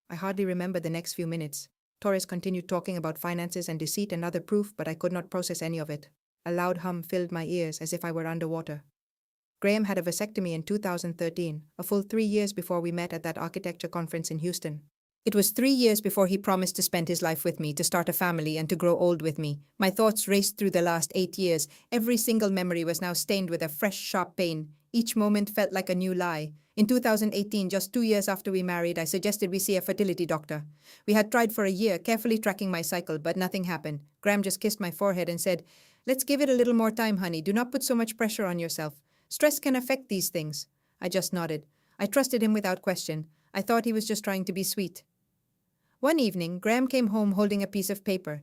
I hardly remember the next few minutes. Torres continued talking about finances and deceit and other proof, but I could not process any of it. A loud hum filled my ears as if I were underwater. Graham had a vasectomy in 2013, a full 3 years before we met at that architecture conference in Houston. It was 3 years before he promised to spend his life with me, to start a family, and to grow old with me. My thoughts raced through the last 8 years. Every single memory was now stained with a fresh, sharp pain. Each moment felt like a new lie. In 2018, just 2 years after we married, I suggested we see a fertility doctor. We had tried for a year, carefully tracking my cycle, but nothing happened. Graham just kissed my forehead and said, "Let's give it a little more time, honey. Do not put so much pressure on yourself. Stress can affect these things." I just nodded. I trusted him without question. I thought he was just trying to be sweet. One evening, Graham came home holding a piece of paper.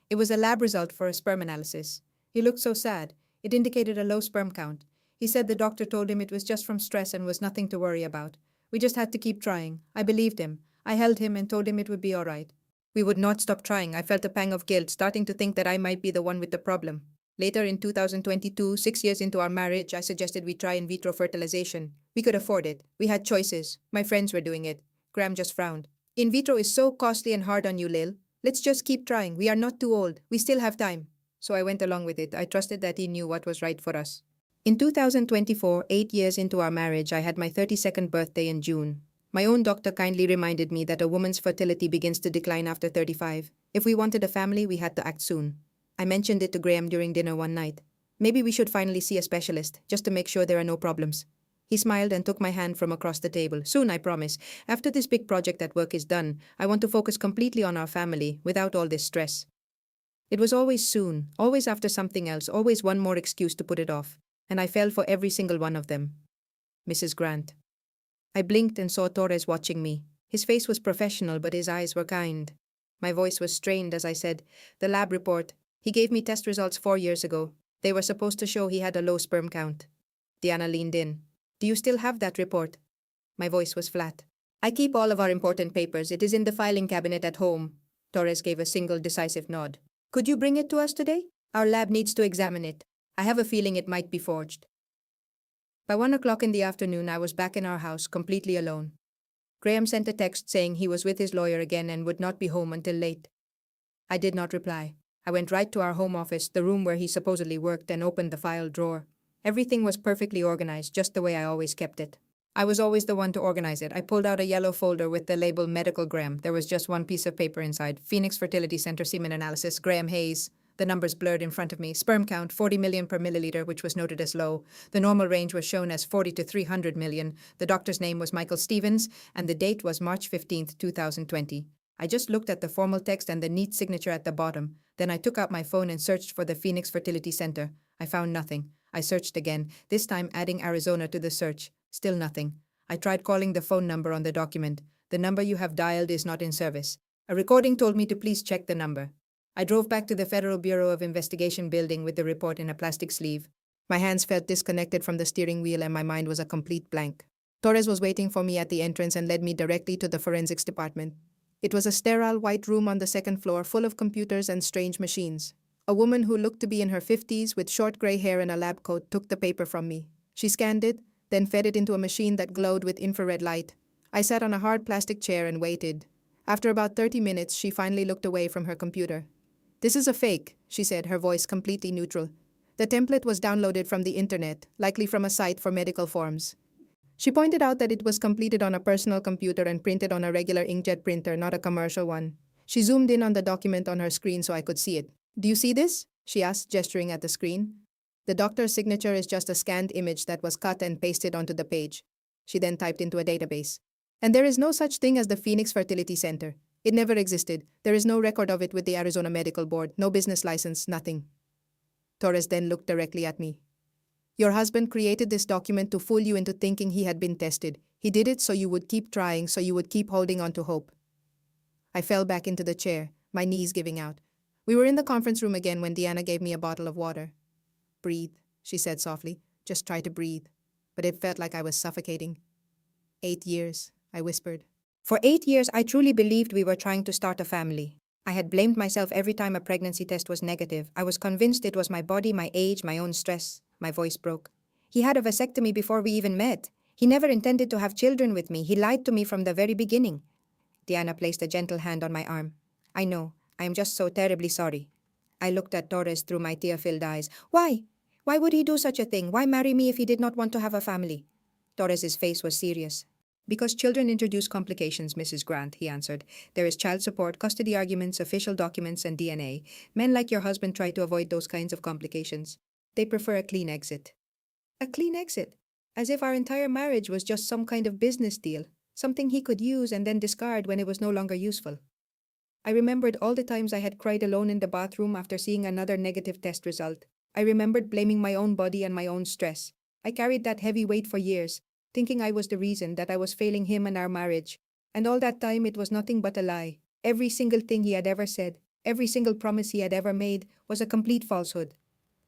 It was a lab result for a sperm analysis. He looked so sad. It indicated a low sperm count. He said the doctor told him it was just from stress and was nothing to worry about. We just had to keep trying. I believed him. I held him and told him it would be all right. We would not stop trying. I felt a pang of guilt, starting to think that I might be the one with the problem. Later in 2022, 6 years into our marriage, I suggested we try in vitro fertilization. We could afford it. We had choices. My friends were doing it. Graham just frowned. "In vitro is so costly and hard on you, Lil. Let's just keep trying. We are not too old. We still have time." So I went along with it. I trusted that he knew what was right for us. In 2024, 8 years into our marriage, I had my 32nd birthday in June. My own doctor kindly reminded me that a woman's fertility begins to decline after 35. If we wanted a family, we had to act soon. I mentioned it to Graham during dinner one night. Maybe we should finally see a specialist, just to make sure there are no problems. He smiled and took my hand from across the table. Soon, I promise. After this big project at work is done, I want to focus completely on our family, without all this stress. It was always soon, always after something else, always one more excuse to put it off. And I fell for every single one of them. Mrs. Grant. I blinked and saw Torres watching me. His face was professional, but his eyes were kind. My voice was strained as I said, "The lab report. He gave me test results 4 years ago. They were supposed to show he had a low sperm count." Diana leaned in. "Do you still have that report?" My voice was flat. "I keep all of our important papers. It is in the filing cabinet at home." Torres gave a single decisive nod. "Could you bring it to us today? Our lab needs to examine it. I have a feeling it might be forged." By 1 o'clock in the afternoon, I was back in our house, completely alone. Graham sent a text saying he was with his lawyer again and would not be home until late. I did not reply. I went right to our home office, the room where he supposedly worked, and opened the file drawer. Everything was perfectly organized, just the way I always kept it. I was always the one to organize it. I pulled out a yellow folder with the label Medical Graham. There was just one piece of paper inside. Phoenix Fertility Center Semen Analysis, Graham Hayes. The numbers blurred in front of me. Sperm count, 40 million per milliliter, which was noted as low. The normal range was shown as 40 to 300 million. The doctor's name was Michael Stevens, and the date was March 15th, 2020. I just looked at the formal text and the neat signature at the bottom. Then I took out my phone and searched for the Phoenix Fertility Center. I found nothing. I searched again, this time adding Arizona to the search. Still nothing. I tried calling the phone number on the document. "The number you have dialed is not in service." A recording told me to please check the number. I drove back to the Federal Bureau of Investigation building with the report in a plastic sleeve. My hands felt disconnected from the steering wheel and my mind was a complete blank. Torres was waiting for me at the entrance and led me directly to the forensics department. It was a sterile white room on the second floor full of computers and strange machines. A woman who looked to be in her 50s with short gray hair and a lab coat took the paper from me. She scanned it, then fed it into a machine that glowed with infrared light. I sat on a hard plastic chair and waited. After about 30 minutes, she finally looked away from her computer. "This is a fake," she said, her voice completely neutral. "The template was downloaded from the internet, likely from a site for medical forms." She pointed out that it was completed on a personal computer and printed on a regular inkjet printer, not a commercial one. She zoomed in on the document on her screen so I could see it. "Do you see this?" she asked, gesturing at the screen. "The doctor's signature is just a scanned image that was cut and pasted onto the page." She then typed into a database. "And there is no such thing as the Phoenix Fertility Center. It never existed. There is no record of it with the Arizona Medical Board, no business license, nothing." Torres then looked directly at me. "Your husband created this document to fool you into thinking he had been tested. He did it so you would keep trying, so you would keep holding on to hope." I fell back into the chair, my knees giving out. We were in the conference room again when Diana gave me a bottle of water. "Breathe," she said softly. "Just try to breathe." But it felt like I was suffocating. 8 years, I whispered. For 8 years, I truly believed we were trying to start a family. I had blamed myself every time a pregnancy test was negative. I was convinced it was my body, my age, my own stress. My voice broke. "He had a vasectomy before we even met. He never intended to have children with me. He lied to me from the very beginning." Diana placed a gentle hand on my arm. "I know. I am just so terribly sorry." I looked at Torres through my tear-filled eyes. "Why? Why would he do such a thing? Why marry me if he did not want to have a family?" Torres's face was serious. "Because children introduce complications, Mrs. Grant," he answered. "There is child support, custody arguments, official documents, and DNA. Men like your husband try to avoid those kinds of complications. They prefer a clean exit." A clean exit? As if our entire marriage was just some kind of business deal, something he could use and then discard when it was no longer useful. I remembered all the times I had cried alone in the bathroom after seeing another negative test result. I remembered blaming my own body and my own stress. I carried that heavy weight for years, thinking I was the reason, that I was failing him and our marriage. And all that time it was nothing but a lie. Every single thing he had ever said, every single promise he had ever made, was a complete falsehood.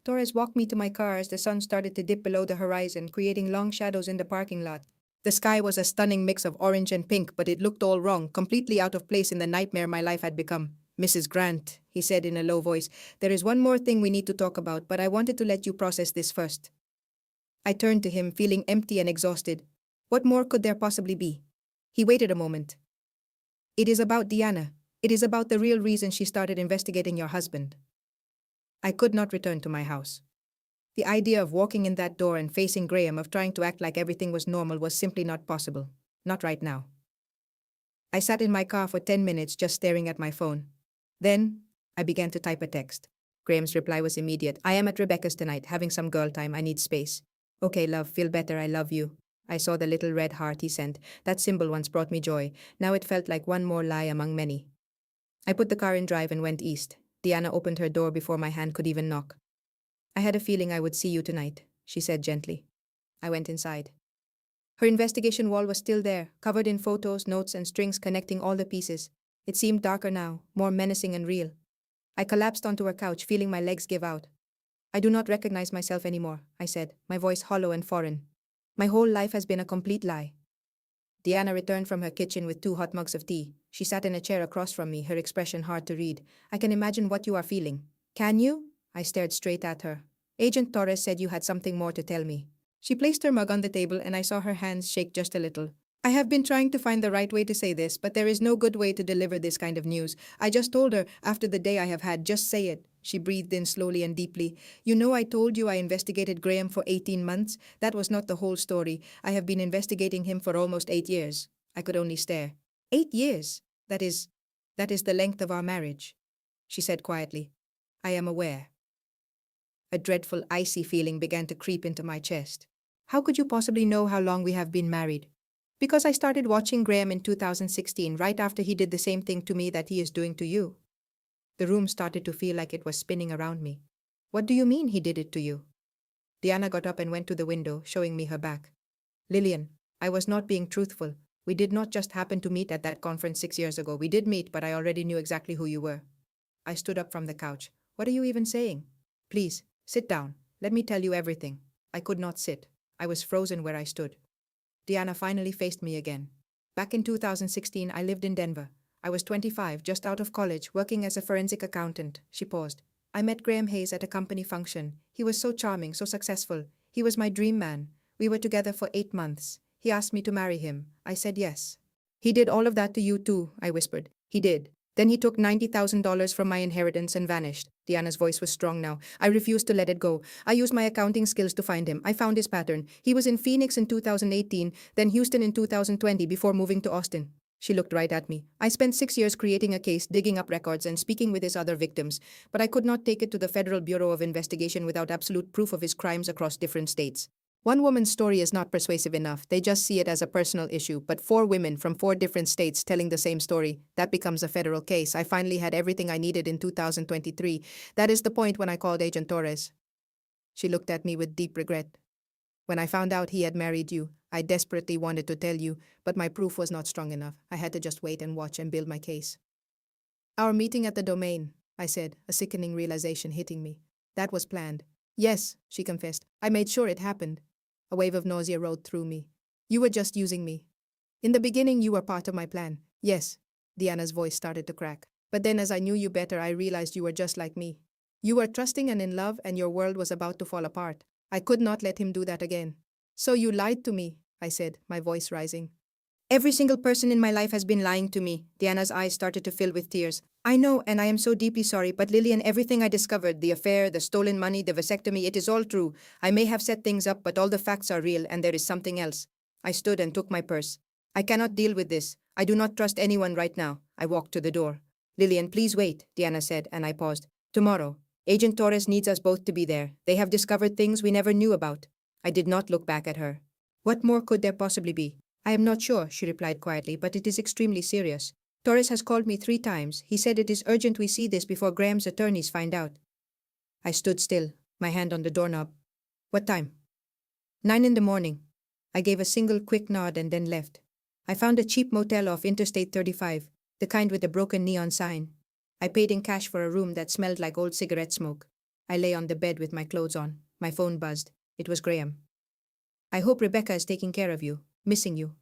Torres walked me to my car as the sun started to dip below the horizon, creating long shadows in the parking lot. The sky was a stunning mix of orange and pink, but it looked all wrong, completely out of place in the nightmare my life had become. "Mrs. Grant," he said in a low voice, "there is one more thing we need to talk about, but I wanted to let you process this first." I turned to him, feeling empty and exhausted. What more could there possibly be? He waited a moment. "It is about Diana. It is about the real reason she started investigating your husband." I could not return to my house. The idea of walking in that door and facing Graham, of trying to act like everything was normal, was simply not possible. Not right now. I sat in my car for 10 minutes just staring at my phone. Then, I began to type a text. Graham's reply was immediate. I am at Rebecca's tonight, having some girl time. I need space. Okay, love, feel better. I love you. I saw the little red heart he sent. That symbol once brought me joy. Now it felt like one more lie among many. I put the car in drive and went east. Diana opened her door before my hand could even knock. I had a feeling I would see you tonight, she said gently. I went inside. Her investigation wall was still there, covered in photos, notes, and strings connecting all the pieces. It seemed darker now, more menacing and real. I collapsed onto her couch, feeling my legs give out. I do not recognize myself anymore, I said, my voice hollow and foreign. My whole life has been a complete lie. Diana returned from her kitchen with 2 hot mugs of tea. She sat in a chair across from me, her expression hard to read. I can imagine what you are feeling. Can you? I stared straight at her. Agent Torres said you had something more to tell me. She placed her mug on the table and I saw her hands shake just a little. I have been trying to find the right way to say this, but there is no good way to deliver this kind of news. I just told her, after the day I have had, just say it. She breathed in slowly and deeply. You know, I told you I investigated Graham for 18 months? That was not the whole story. I have been investigating him for almost 8 years. I could only stare. 8 years? That is the length of our marriage, she said quietly. I am aware. A dreadful, icy feeling began to creep into my chest. How could you possibly know how long we have been married? Because I started watching Graham in 2016, right after he did the same thing to me that he is doing to you. The room started to feel like it was spinning around me. What do you mean he did it to you? Diana got up and went to the window, showing me her back. Lillian, I was not being truthful. We did not just happen to meet at that conference 6 years ago. We did meet, but I already knew exactly who you were. I stood up from the couch. What are you even saying? Please, sit down. Let me tell you everything. I could not sit. I was frozen where I stood. Diana finally faced me again. Back in 2016, I lived in Denver. I was 25, just out of college, working as a forensic accountant. She paused. I met Graham Hayes at a company function. He was so charming, so successful. He was my dream man. We were together for 8 months. He asked me to marry him. I said yes. He did all of that to you too, I whispered. He did. Then he took $90,000 from my inheritance and vanished. Diana's voice was strong now. I refused to let it go. I used my accounting skills to find him. I found his pattern. He was in Phoenix in 2018, then Houston in 2020 before moving to Austin. She looked right at me. I spent 6 years creating a case, digging up records, and speaking with his other victims, but I could not take it to the Federal Bureau of Investigation without absolute proof of his crimes across different states. One woman's story is not persuasive enough. They just see it as a personal issue, but 4 women from 4 different states telling the same story, that becomes a federal case. I finally had everything I needed in 2023. That is the point when I called Agent Torres. She looked at me with deep regret. When I found out he had married you, I desperately wanted to tell you, but my proof was not strong enough. I had to just wait and watch and build my case. Our meeting at the domain, I said, a sickening realization hitting me. That was planned. Yes, she confessed. I made sure it happened. A wave of nausea rode through me. You were just using me. In the beginning, you were part of my plan. Yes, Diana's voice started to crack. But then as I knew you better, I realized you were just like me. You were trusting and in love, and your world was about to fall apart. I could not let him do that again. So you lied to me, I said, my voice rising. Every single person in my life has been lying to me. Diana's eyes started to fill with tears. I know, and I am so deeply sorry, but Lillian, everything I discovered, the affair, the stolen money, the vasectomy, it is all true. I may have set things up, but all the facts are real, and there is something else. I stood and took my purse. I cannot deal with this. I do not trust anyone right now. I walked to the door. Lillian, please wait, Diana said, and I paused. Tomorrow. Agent Torres needs us both to be there. They have discovered things we never knew about. I did not look back at her. What more could there possibly be? I am not sure, she replied quietly, but it is extremely serious. Torres has called me 3 times. He said it is urgent we see this before Graham's attorneys find out. I stood still, my hand on the doorknob. What time? 9 in the morning. I gave a single quick nod and then left. I found a cheap motel off Interstate 35, the kind with a broken neon sign. I paid in cash for a room that smelled like old cigarette smoke. I lay on the bed with my clothes on. My phone buzzed. It was Graham. I hope Rebecca is taking care of you. Missing you.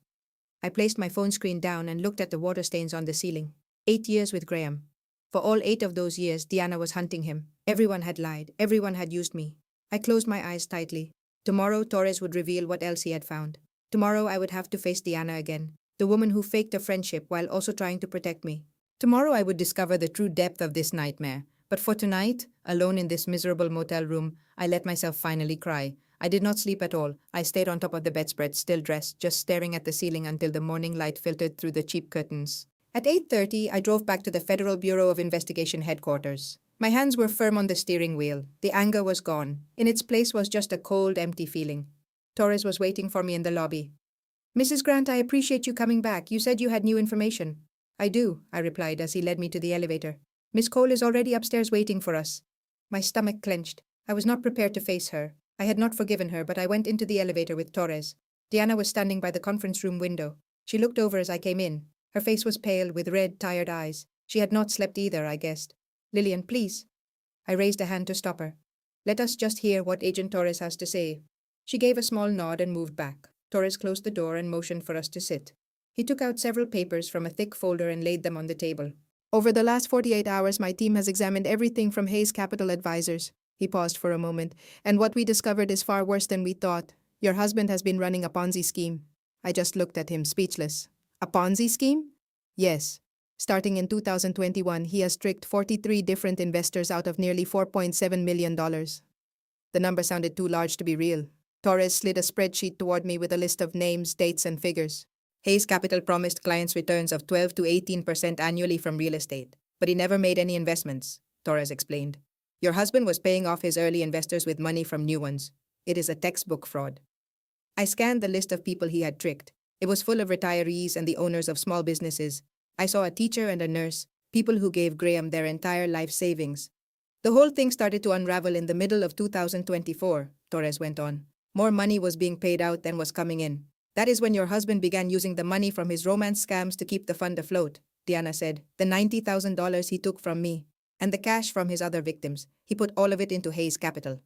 I placed my phone screen down and looked at the water stains on the ceiling. 8 years with Graham. For all 8 of those years, Diana was hunting him. Everyone had lied. Everyone had used me. I closed my eyes tightly. Tomorrow, Torres would reveal what else he had found. Tomorrow, I would have to face Diana again, the woman who faked a friendship while also trying to protect me. Tomorrow, I would discover the true depth of this nightmare. But for tonight, alone in this miserable motel room, I let myself finally cry. I did not sleep at all. I stayed on top of the bedspread, still dressed, just staring at the ceiling until the morning light filtered through the cheap curtains. At 8:30, I drove back to the Federal Bureau of Investigation headquarters. My hands were firm on the steering wheel. The anger was gone. In its place was just a cold, empty feeling. Torres was waiting for me in the lobby. "Mrs. Grant, I appreciate you coming back. You said you had new information." "I do," I replied as he led me to the elevator. "Miss Cole is already upstairs waiting for us." My stomach clenched. I was not prepared to face her. I had not forgiven her, but I went into the elevator with Torres. Diana was standing by the conference room window. She looked over as I came in. Her face was pale, with red, tired eyes. She had not slept either, I guessed. "Lillian, please." I raised a hand to stop her. "Let us just hear what Agent Torres has to say." She gave a small nod and moved back. Torres closed the door and motioned for us to sit. He took out several papers from a thick folder and laid them on the table. "Over the last 48 hours, my team has examined everything from Hayes Capital Advisors." He paused for a moment. "And what we discovered is far worse than we thought. Your husband has been running a Ponzi scheme." I just looked at him, speechless. "A Ponzi scheme?" "Yes. Starting in 2021, he has tricked 43 different investors out of nearly $4.7 million. The number sounded too large to be real. Torres slid a spreadsheet toward me with a list of names, dates, and figures. Hayes Capital promised clients returns of 12 to 18% annually from real estate, but he never made any investments, Torres explained. Your husband was paying off his early investors with money from new ones. It is a textbook fraud. I scanned the list of people he had tricked. It was full of retirees and the owners of small businesses. I saw a teacher and a nurse, people who gave Graham their entire life savings. The whole thing started to unravel in the middle of 2024, Torres went on. More money was being paid out than was coming in. That is when your husband began using the money from his romance scams to keep the fund afloat, Diana said. The $90,000 he took from me, and the cash from his other victims, he put all of it into Hayes Capital.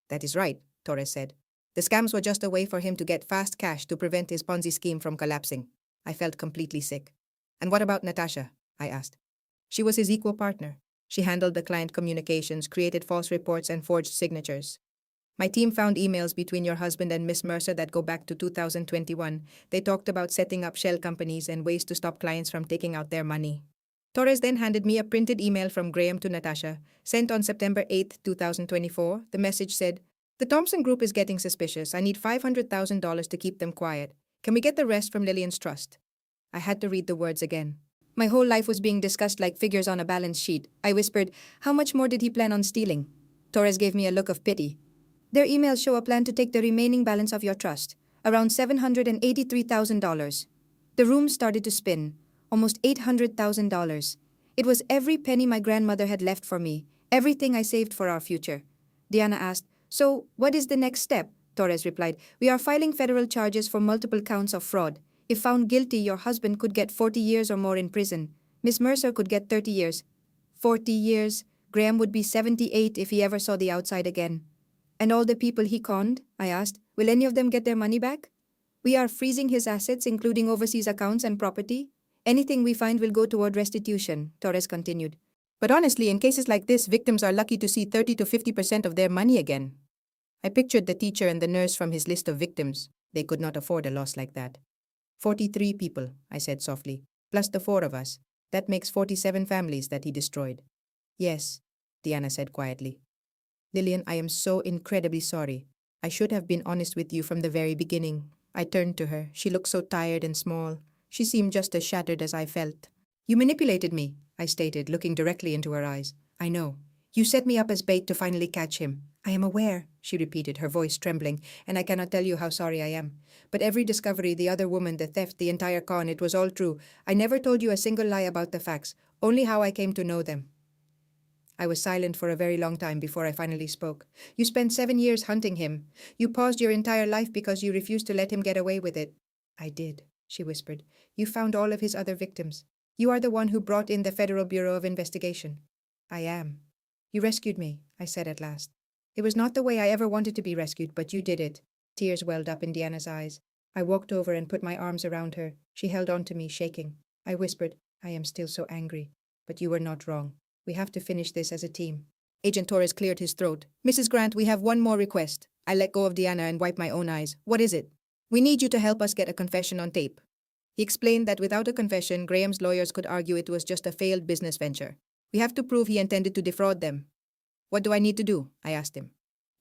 That is right, Torres said. The scams were just a way for him to get fast cash to prevent his Ponzi scheme from collapsing. I felt completely sick. And what about Natasha? I asked. She was his equal partner. She handled the client communications, created false reports, and forged signatures. My team found emails between your husband and Miss Mercer that go back to 2021. They talked about setting up shell companies and ways to stop clients from taking out their money. Torres then handed me a printed email from Graham to Natasha, sent on September 8, 2024. The message said, "The Thompson Group is getting suspicious. I need $500,000 to keep them quiet. Can we get the rest from Lillian's trust?" I had to read the words again. My whole life was being discussed like figures on a balance sheet. I whispered, "How much more did he plan on stealing?" Torres gave me a look of pity. "Their emails show a plan to take the remaining balance of your trust, around $783,000. The room started to spin, almost $800,000. It was every penny my grandmother had left for me, everything I saved for our future. Diana asked, "So, what is the next step?" Torres replied, "We are filing federal charges for multiple counts of fraud. If found guilty, your husband could get 40 years or more in prison. Miss Mercer could get 30 years. 40 years? Graham would be 78 if he ever saw the outside again." "And all the people he conned?" I asked. "Will any of them get their money back?" "We are freezing his assets, including overseas accounts and property. Anything we find will go toward restitution," Torres continued. "But honestly, in cases like this, victims are lucky to see 30 to 50% of their money again." I pictured the teacher and the nurse from his list of victims. They could not afford a loss like that. 43 people, I said softly, plus the 4 of us. That makes 47 families that he destroyed. "Yes," Diana said quietly. "Lillian, I am so incredibly sorry. I should have been honest with you from the very beginning." I turned to her. She looked so tired and small. She seemed just as shattered as I felt. "You manipulated me," I stated, looking directly into her eyes. "I know. You set me up as bait to finally catch him." "I am aware," she repeated, her voice trembling, "and I cannot tell you how sorry I am. But every discovery, the other woman, the theft, the entire con, it was all true. I never told you a single lie about the facts, only how I came to know them." I was silent for a very long time before I finally spoke. "You spent 7 years hunting him. You paused your entire life because you refused to let him get away with it." "I did," she whispered. "You found all of his other victims. You are the one who brought in the Federal Bureau of Investigation." "I am." "You rescued me," I said at last. "It was not the way I ever wanted to be rescued, but you did it." Tears welled up in Diana's eyes. I walked over and put my arms around her. She held on to me, shaking. I whispered, "I am still so angry, but you were not wrong. We have to finish this as a team." Agent Torres cleared his throat. "Mrs. Grant, we have one more request." I let go of Diana and wiped my own eyes. "What is it?" "We need you to help us get a confession on tape." He explained that without a confession, Graham's lawyers could argue it was just a failed business venture. We have to prove he intended to defraud them. "What do I need to do?" I asked him.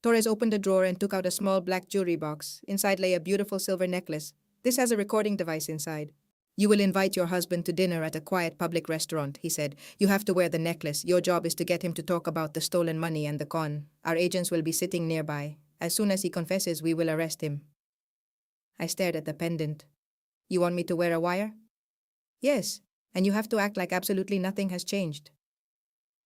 Torres opened a drawer and took out a small black jewelry box. Inside lay a beautiful silver necklace. This has a recording device inside. You will invite your husband to dinner at a quiet public restaurant, he said. You have to wear the necklace. Your job is to get him to talk about the stolen money and the con. Our agents will be sitting nearby. As soon as he confesses, we will arrest him. I stared at the pendant. You want me to wear a wire? Yes, and you have to act like absolutely nothing has changed.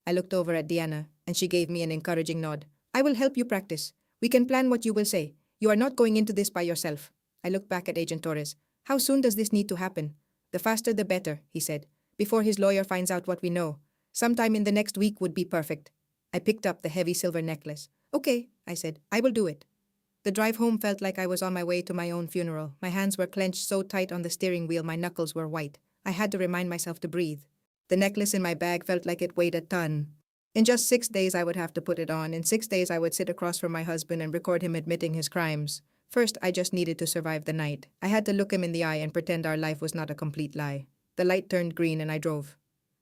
I looked over at Diana, and she gave me an encouraging nod. I will help you practice. We can plan what you will say. You are not going into this by yourself. I looked back at Agent Torres. How soon does this need to happen? The faster the better, he said, before his lawyer finds out what we know. Sometime in the next week would be perfect. I picked up the heavy silver necklace. Okay, I said, I will do it. The drive home felt like I was on my way to my own funeral. My hands were clenched so tight on the steering wheel my knuckles were white. I had to remind myself to breathe. The necklace in my bag felt like it weighed a ton. In just 6 days I would have to put it on. In 6 days I would sit across from my husband and record him admitting his crimes. First, I just needed to survive the night. I had to look him in the eye and pretend our life was not a complete lie. The light turned green and I drove.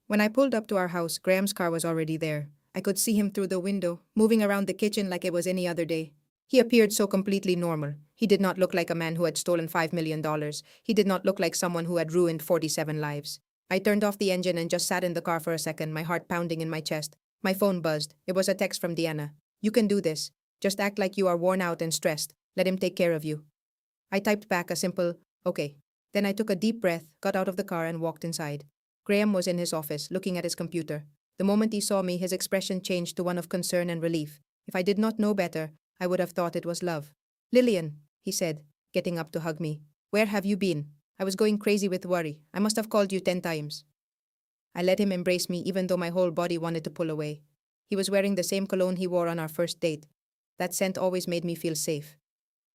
When I pulled up to our house, Graham's car was already there. I could see him through the window, moving around the kitchen like it was any other day. He appeared so completely normal. He did not look like a man who had stolen $5 million. He did not look like someone who had ruined 47 lives. I turned off the engine and just sat in the car for a second, my heart pounding in my chest. My phone buzzed. It was a text from Diana. You can do this. Just act like you are worn out and stressed. Let him take care of you. I typed back a simple, okay. Then I took a deep breath, got out of the car and walked inside. Graham was in his office, looking at his computer. The moment he saw me, his expression changed to one of concern and relief. If I did not know better, I would have thought it was love. Lillian, he said, getting up to hug me. Where have you been? I was going crazy with worry. I must have called you 10 times. I let him embrace me even though my whole body wanted to pull away. He was wearing the same cologne he wore on our first date. That scent always made me feel safe.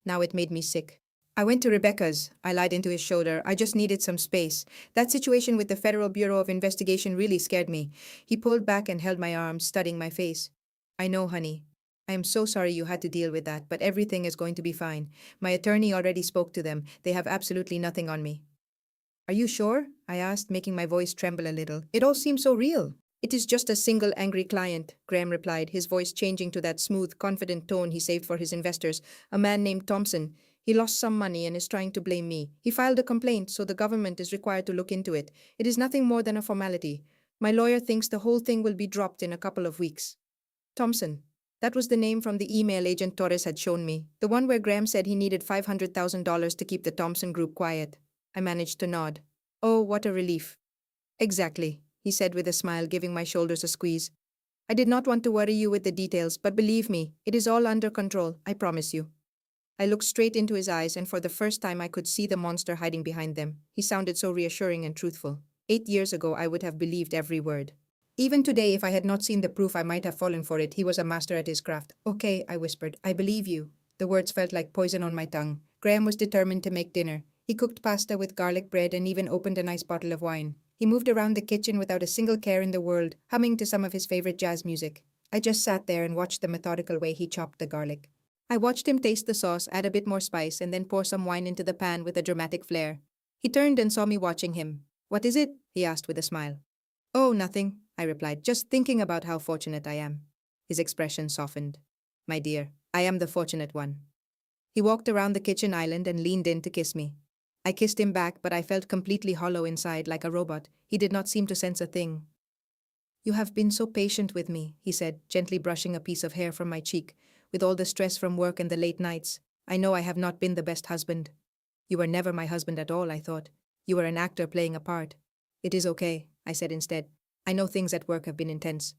Now it made me sick. I went to Rebecca's. I lied into his shoulder. I just needed some space. That situation with the Federal Bureau of Investigation really scared me. He pulled back and held my arm, studying my face. I know, honey. I am so sorry you had to deal with that, but everything is going to be fine. My attorney already spoke to them. They have absolutely nothing on me. Are you sure? I asked, making my voice tremble a little. It all seems so real. It is just a single angry client, Graham replied, his voice changing to that smooth, confident tone he saved for his investors, a man named Thompson. He lost some money and is trying to blame me. He filed a complaint, so the government is required to look into it. It is nothing more than a formality. My lawyer thinks the whole thing will be dropped in a couple of weeks. Thompson. That was the name from the email Agent Torres had shown me, the one where Graham said he needed $500,000 to keep the Thompson Group quiet. I managed to nod. Oh, what a relief. Exactly, he said with a smile, giving my shoulders a squeeze. I did not want to worry you with the details, but believe me, it is all under control, I promise you. I looked straight into his eyes, and for the first time I could see the monster hiding behind them. He sounded so reassuring and truthful. 8 years ago, I would have believed every word. Even today, if I had not seen the proof, I might have fallen for it. He was a master at his craft. Okay, I whispered. I believe you. The words felt like poison on my tongue. Graham was determined to make dinner. He cooked pasta with garlic bread and even opened a nice bottle of wine. He moved around the kitchen without a single care in the world, humming to some of his favorite jazz music. I just sat there and watched the methodical way he chopped the garlic. I watched him taste the sauce, add a bit more spice, and then pour some wine into the pan with a dramatic flair. He turned and saw me watching him. What is it? He asked with a smile. Oh, nothing, I replied, just thinking about how fortunate I am. His expression softened. My dear, I am the fortunate one. He walked around the kitchen island and leaned in to kiss me. I kissed him back, but I felt completely hollow inside, like a robot. He did not seem to sense a thing. You have been so patient with me, he said, gently brushing a piece of hair from my cheek. With all the stress from work and the late nights, I know I have not been the best husband. You were never my husband at all, I thought. You were an actor playing a part. It is okay, I said instead. I know things at work have been intense.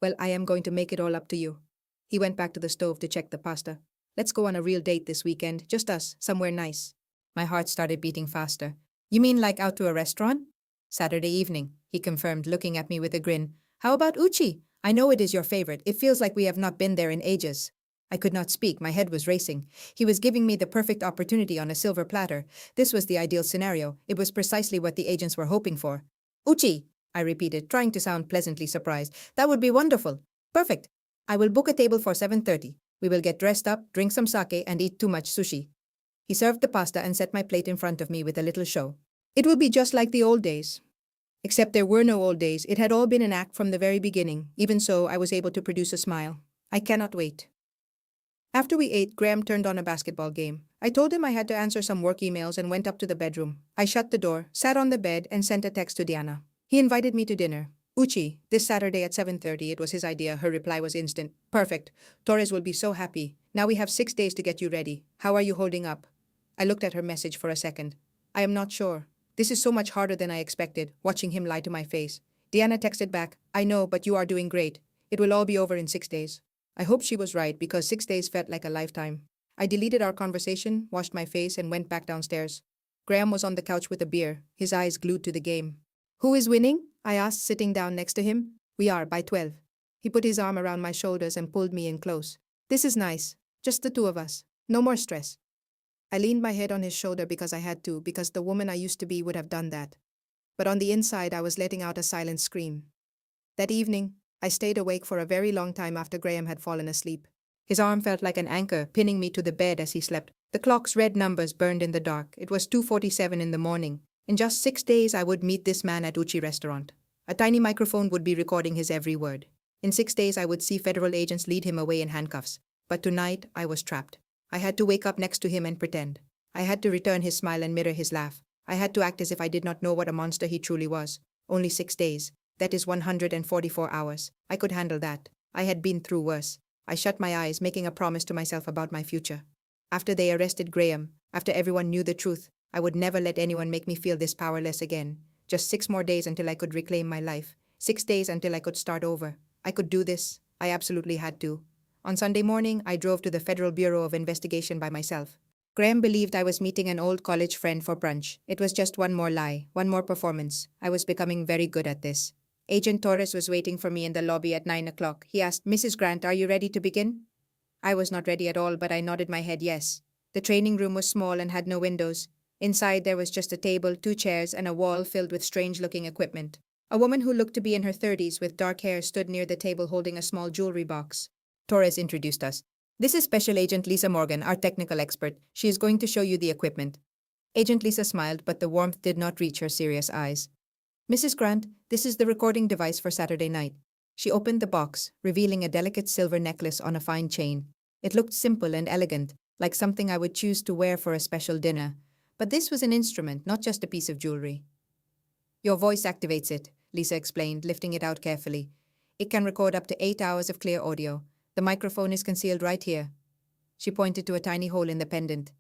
Well, I am going to make it all up to you. He went back to the stove to check the pasta. Let's go on a real date this weekend, just us, somewhere nice. My heart started beating faster. You mean like out to a restaurant? Saturday evening, he confirmed, looking at me with a grin. How about Uchi? I know it is your favorite. It feels like we have not been there in ages. I could not speak. My head was racing. He was giving me the perfect opportunity on a silver platter. This was the ideal scenario. It was precisely what the agents were hoping for. Uchi, I repeated, trying to sound pleasantly surprised. That would be wonderful. Perfect. I will book a table for 7:30. We will get dressed up, drink some sake, and eat too much sushi. He served the pasta and set my plate in front of me with a little show. It will be just like the old days. Except there were no old days. It had all been an act from the very beginning. Even so, I was able to produce a smile. I cannot wait. After we ate, Graham turned on a basketball game. I told him I had to answer some work emails and went up to the bedroom. I shut the door, sat on the bed, and sent a text to Diana. He invited me to dinner. Uchi, this Saturday at 7:30. It was his idea. Her reply was instant. Perfect. Torres will be so happy. Now we have 6 days to get you ready. How are you holding up? I looked at her message for a second. I am not sure. This is so much harder than I expected, watching him lie to my face. Diana texted back, I know, but you are doing great. It will all be over in 6 days. I hoped she was right because 6 days felt like a lifetime. I deleted our conversation, washed my face, and went back downstairs. Graham was on the couch with a beer, his eyes glued to the game. Who is winning? I asked, sitting down next to him. We are, by 12. He put his arm around my shoulders and pulled me in close. This is nice. Just the two of us. No more stress. I leaned my head on his shoulder because I had to, because the woman I used to be would have done that. But on the inside, I was letting out a silent scream. That evening, I stayed awake for a very long time after Graham had fallen asleep. His arm felt like an anchor, pinning me to the bed as he slept. The clock's red numbers burned in the dark. It was 2:47 in the morning. In just 6 days, I would meet this man at Uchi restaurant. A tiny microphone would be recording his every word. In 6 days, I would see federal agents lead him away in handcuffs. But tonight, I was trapped. I had to wake up next to him and pretend. I had to return his smile and mirror his laugh. I had to act as if I did not know what a monster he truly was. Only 6 days. That is 144 hours. I could handle that. I had been through worse. I shut my eyes, making a promise to myself about my future. After they arrested Graham, after everyone knew the truth, I would never let anyone make me feel this powerless again. Just 6 more days until I could reclaim my life. 6 days until I could start over. I could do this. I absolutely had to. On Sunday morning, I drove to the Federal Bureau of Investigation by myself. Graham believed I was meeting an old college friend for brunch. It was just one more lie, one more performance. I was becoming very good at this. Agent Torres was waiting for me in the lobby at 9 o'clock. He asked, Mrs. Grant, are you ready to begin? I was not ready at all, but I nodded my head yes. The training room was small and had no windows. Inside there was just a table, 2 chairs, and a wall filled with strange-looking equipment. A woman who looked to be in her 30s with dark hair stood near the table holding a small jewelry box. Torres introduced us. This is Special Agent Lisa Morgan, our technical expert. She is going to show you the equipment. Agent Lisa smiled, but the warmth did not reach her serious eyes. Mrs. Grant, this is the recording device for Saturday night. She opened the box, revealing a delicate silver necklace on a fine chain. It looked simple and elegant, like something I would choose to wear for a special dinner. But this was an instrument, not just a piece of jewelry. Your voice activates it, Lisa explained, lifting it out carefully. It can record up to 8 hours of clear audio. The microphone is concealed right here. She pointed to a tiny hole in the pendant.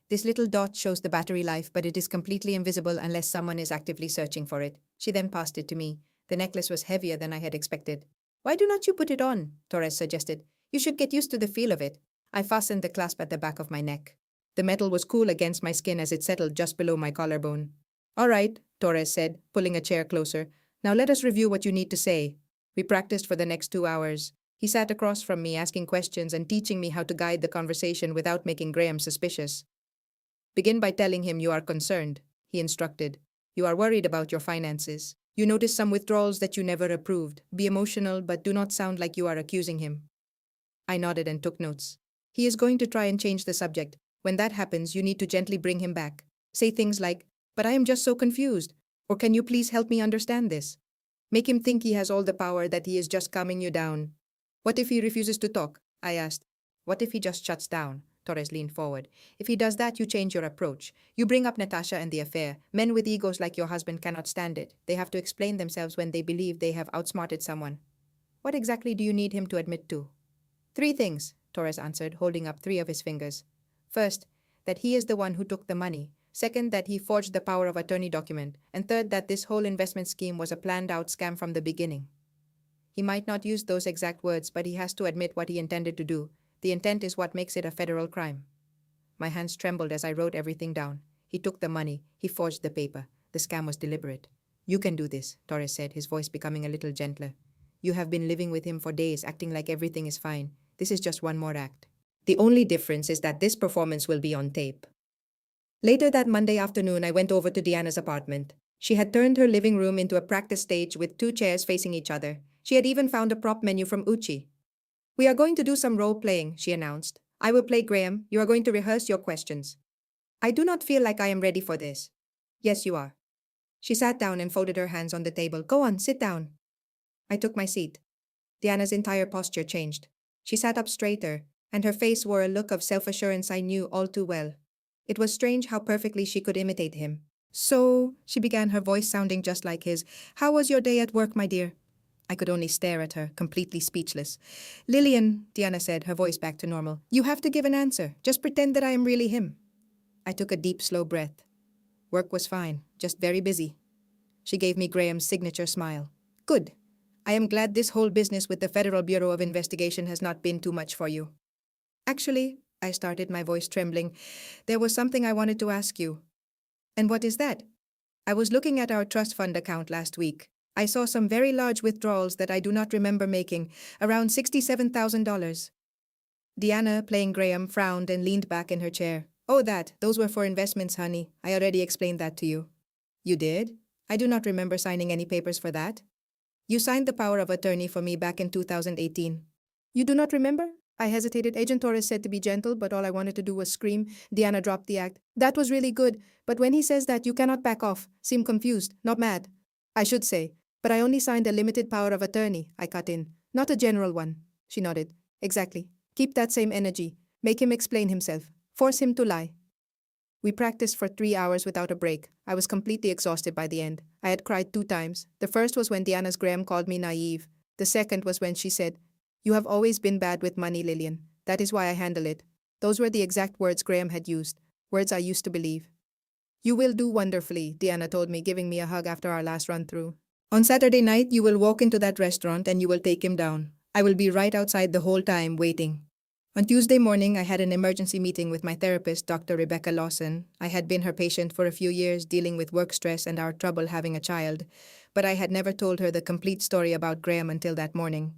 This little dot shows the battery life, but it is completely invisible unless someone is actively searching for it. She then passed it to me. The necklace was heavier than I had expected. Why do not you put it on? Torres suggested. You should get used to the feel of it. I fastened the clasp at the back of my neck. The metal was cool against my skin as it settled just below my collarbone. All right, Torres said, pulling a chair closer. Now let us review what you need to say. We practiced for the next 2 hours. He sat across from me, asking questions and teaching me how to guide the conversation without making Graham suspicious. Begin by telling him you are concerned, he instructed. You are worried about your finances. You notice some withdrawals that you never approved. Be emotional, but do not sound like you are accusing him. I nodded and took notes. He is going to try and change the subject. When that happens, you need to gently bring him back. Say things like, but I am just so confused. Or can you please help me understand this? Make him think he has all the power, that he is just calming you down. What if he refuses to talk? I asked. What if he just shuts down? Torres leaned forward. If he does that, you change your approach. You bring up Natasha and the affair. Men with egos like your husband cannot stand it. They have to explain themselves when they believe they have outsmarted someone. What exactly do you need him to admit to? 3 things, Torres answered, holding up 3 of his fingers. First, that he is the one who took the money. Second, that he forged the power of attorney document. And third, that this whole investment scheme was a planned-out scam from the beginning. He might not use those exact words, but he has to admit what he intended to do. The intent is what makes it a federal crime. My hands trembled as I wrote everything down. He took the money. He forged the paper. The scam was deliberate. You can do this, Torres said, his voice becoming a little gentler. You have been living with him for days, acting like everything is fine. This is just one more act. The only difference is that this performance will be on tape. Later that Monday afternoon, I went over to Diana's apartment. She had turned her living room into a practice stage with 2 chairs facing each other. She had even found a prop menu from Uchi. We are going to do some role-playing, she announced. I will play Graham. You are going to rehearse your questions. I do not feel like I am ready for this. Yes, you are. She sat down and folded her hands on the table. Go on, sit down. I took my seat. Diana's entire posture changed. She sat up straighter, and her face wore a look of self-assurance I knew all too well. It was strange how perfectly she could imitate him. So, she began, her voice sounding just like his. How was your day at work, my dear? I could only stare at her, completely speechless. Lillian, Diana said, her voice back to normal. You have to give an answer. Just pretend that I am really him. I took a deep, slow breath. Work was fine, just very busy. She gave me Graham's signature smile. Good. I am glad this whole business with the Federal Bureau of Investigation has not been too much for you. Actually, I started, my voice trembling, there was something I wanted to ask you. And what is that? I was looking at our trust fund account last week. I saw some very large withdrawals that I do not remember making, around $67,000. Diana, playing Graham, frowned and leaned back in her chair. Oh, those were for investments, honey. I already explained that to you. You did? I do not remember signing any papers for that. You signed the power of attorney for me back in 2018. You do not remember? I hesitated. Agent Torres said to be gentle, but all I wanted to do was scream. Diana dropped the act. That was really good, but when he says that, you cannot back off. Seem confused, not mad. I should say, but I only signed a limited power of attorney, I cut in. Not a general one. She nodded. Exactly. Keep that same energy. Make him explain himself. Force him to lie. We practiced for 3 hours without a break. I was completely exhausted by the end. I had cried 2 times. The first was when Diana's Graham called me naive. The second was when she said, You have always been bad with money, Lillian. That is why I handle it. Those were the exact words Graham had used. Words I used to believe. You will do wonderfully, Diana told me, giving me a hug after our last run-through. On Saturday night, you will walk into that restaurant and you will take him down. I will be right outside the whole time, waiting. On Tuesday morning, I had an emergency meeting with my therapist, Dr. Rebecca Lawson. I had been her patient for a few years, dealing with work stress and our trouble having a child, but I had never told her the complete story about Graham until that morning.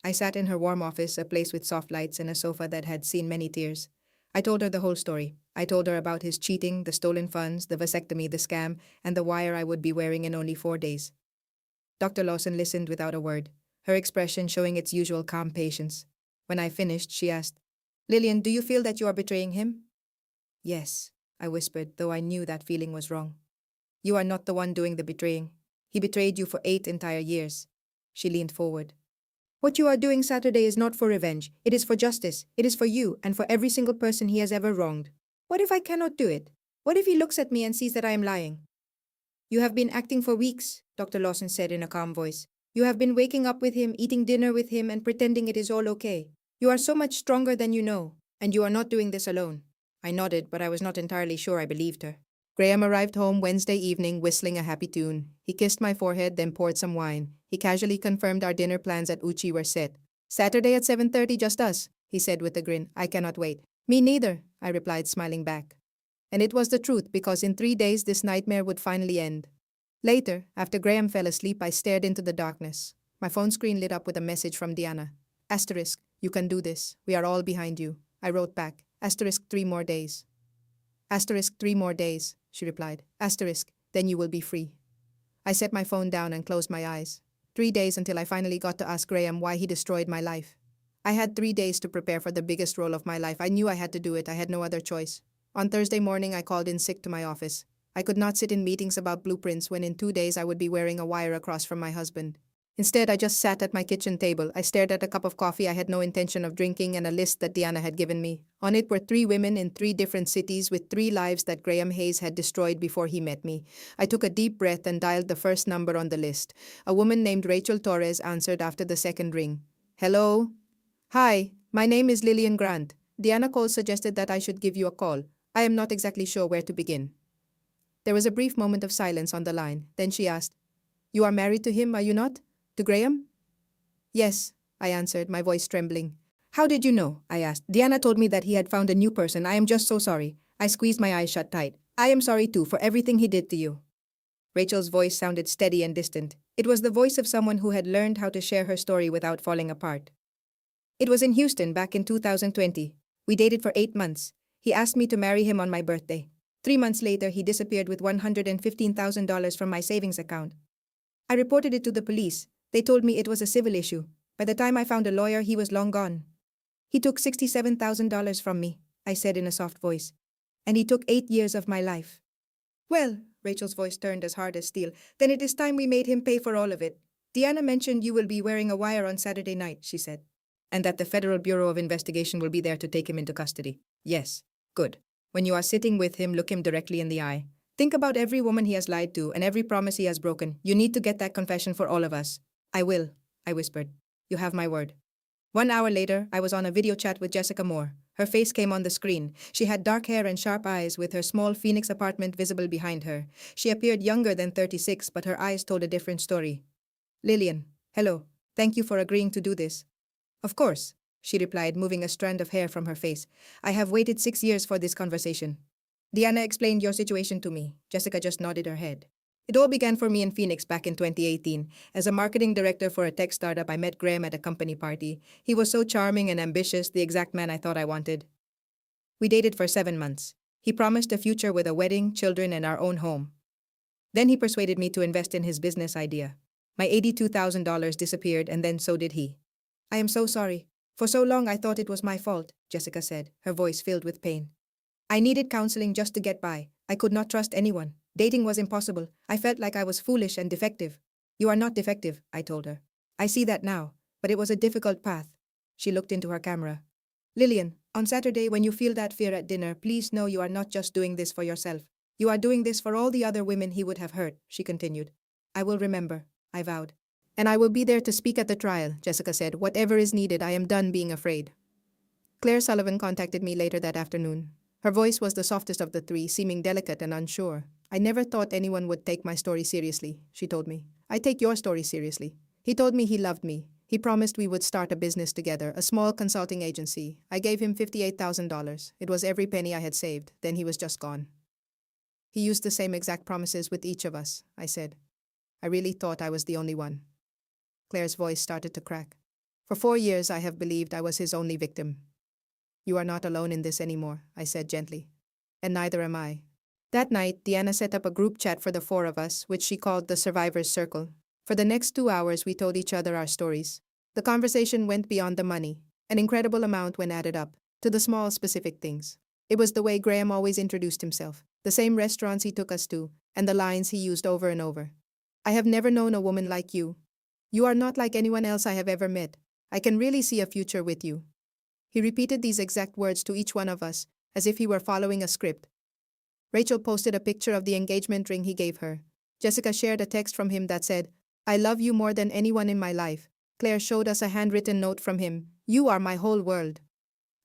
I sat in her warm office, a place with soft lights and a sofa that had seen many tears. I told her the whole story. I told her about his cheating, the stolen funds, the vasectomy, the scam, and the wire I would be wearing in only 4 days. Dr. Lawson listened without a word, her expression showing its usual calm patience. When I finished, she asked, Lillian, do you feel that you are betraying him? Yes, I whispered, though I knew that feeling was wrong. You are not the one doing the betraying. He betrayed you for 8 entire years. She leaned forward. What you are doing Saturday is not for revenge. It is for justice. It is for you and for every single person he has ever wronged. What if I cannot do it? What if he looks at me and sees that I am lying? You have been acting for weeks, Dr. Lawson said in a calm voice. You have been waking up with him, eating dinner with him, and pretending it is all okay. You are so much stronger than you know, and you are not doing this alone. I nodded, but I was not entirely sure I believed her. Graham arrived home Wednesday evening whistling a happy tune. He kissed my forehead, then poured some wine. He casually confirmed our dinner plans at Uchi were set. Saturday at 7:30, just us, he said with a grin. I cannot wait. Me neither, I replied, smiling back. And it was the truth, because in 3 days this nightmare would finally end. Later, after Graham fell asleep, I stared into the darkness. My phone screen lit up with a message from Diana. Asterisk, you can do this. We are all behind you. I wrote back. Asterisk 3 more days. Asterisk 3 more days, she replied. Asterisk, then you will be free. I set my phone down and closed my eyes. 3 days until I finally got to ask Graham why he destroyed my life. I had 3 days to prepare for the biggest role of my life. I knew I had to do it. I had no other choice. On Thursday morning, I called in sick to my office. I could not sit in meetings about blueprints when in 2 days I would be wearing a wire across from my husband. Instead, I just sat at my kitchen table. I stared at a cup of coffee I had no intention of drinking and a list that Diana had given me. On it were 3 women in 3 different cities with 3 lives that Graham Hayes had destroyed before he met me. I took a deep breath and dialed the first number on the list. A woman named Rachel Torres answered after the second ring. Hello? Hi, my name is Lillian Grant. Diana Cole suggested that I should give you a call. I am not exactly sure where to begin. There was a brief moment of silence on the line. Then she asked, You are married to him, are you not? To Graham? Yes, I answered, my voice trembling. How did you know? I asked. Diana told me that he had found a new person. I am just so sorry. I squeezed my eyes shut tight. I am sorry too for everything he did to you. Rachel's voice sounded steady and distant. It was the voice of someone who had learned how to share her story without falling apart. It was in Houston back in 2020. We dated for 8 months. He asked me to marry him on my birthday. 3 months later, he disappeared with $115,000 from my savings account. I reported it to the police. They told me it was a civil issue. By the time I found a lawyer, he was long gone. He took $67,000 from me, I said in a soft voice. And he took 8 years of my life. Well, Rachel's voice turned as hard as steel. Then it is time we made him pay for all of it. Diana mentioned you will be wearing a wire on Saturday night, she said. And that the Federal Bureau of Investigation will be there to take him into custody. Yes. Good. When you are sitting with him, look him directly in the eye. Think about every woman he has lied to and every promise he has broken. You need to get that confession for all of us. I will, I whispered. You have my word. 1 hour later, I was on a video chat with Jessica Moore. Her face came on the screen. She had dark hair and sharp eyes with her small Phoenix apartment visible behind her. She appeared younger than 36, but her eyes told a different story. Lillian, hello. Thank you for agreeing to do this. Of course, she replied, moving a strand of hair from her face. I have waited 6 years for this conversation. Deanna explained your situation to me. Jessica just nodded her head. It all began for me in Phoenix back in 2018. As a marketing director for a tech startup, I met Graham at a company party. He was so charming and ambitious, the exact man I thought I wanted. We dated for 7 months. He promised a future with a wedding, children, and our own home. Then he persuaded me to invest in his business idea. My $82,000 disappeared, and then so did he. I am so sorry. For so long I thought it was my fault, Jessica said, her voice filled with pain. I needed counseling just to get by. I could not trust anyone. Dating was impossible. I felt like I was foolish and defective. You are not defective, I told her. I see that now, but it was a difficult path. She looked into her camera. Lillian, on Saturday when you feel that fear at dinner, please know you are not just doing this for yourself. You are doing this for all the other women he would have hurt, she continued. I will remember, I vowed. And I will be there to speak at the trial, Jessica said. Whatever is needed, I am done being afraid. Claire Sullivan contacted me later that afternoon. Her voice was the softest of the three, seeming delicate and unsure. I never thought anyone would take my story seriously, she told me. I take your story seriously. He told me he loved me. He promised we would start a business together, a small consulting agency. I gave him $58,000. It was every penny I had saved. Then he was just gone. He used the same exact promises with each of us, I said. I really thought I was the only one. Claire's voice started to crack. For 4 years I have believed I was his only victim. You are not alone in this anymore, I said gently. And neither am I. That night, Deanna set up a group chat for the 4 of us, which she called the Survivors Circle. For the next 2 hours, we told each other our stories. The conversation went beyond the money, an incredible amount when added up, to the small specific things. It was the way Graham always introduced himself, the same restaurants he took us to, and the lines he used over and over. I have never known a woman like you. You are not like anyone else I have ever met. I can really see a future with you. He repeated these exact words to each one of us, as if he were following a script. Rachel posted a picture of the engagement ring he gave her. Jessica shared a text from him that said, I love you more than anyone in my life. Claire showed us a handwritten note from him. You are my whole world.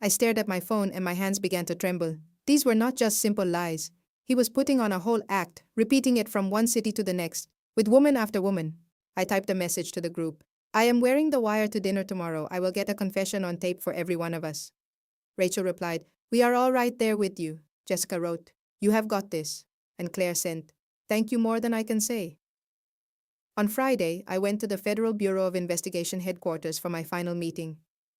I stared at my phone and my hands began to tremble. These were not just simple lies. He was putting on a whole act, repeating it from one city to the next, with woman after woman. I typed a message to the group. I am wearing the wire to dinner tomorrow. I will get a confession on tape for every one of us. Rachel replied, We are all right there with you. Jessica wrote, You have got this. And Claire sent, Thank you more than I can say. On Friday, I went to the Federal Bureau of Investigation headquarters for my final meeting.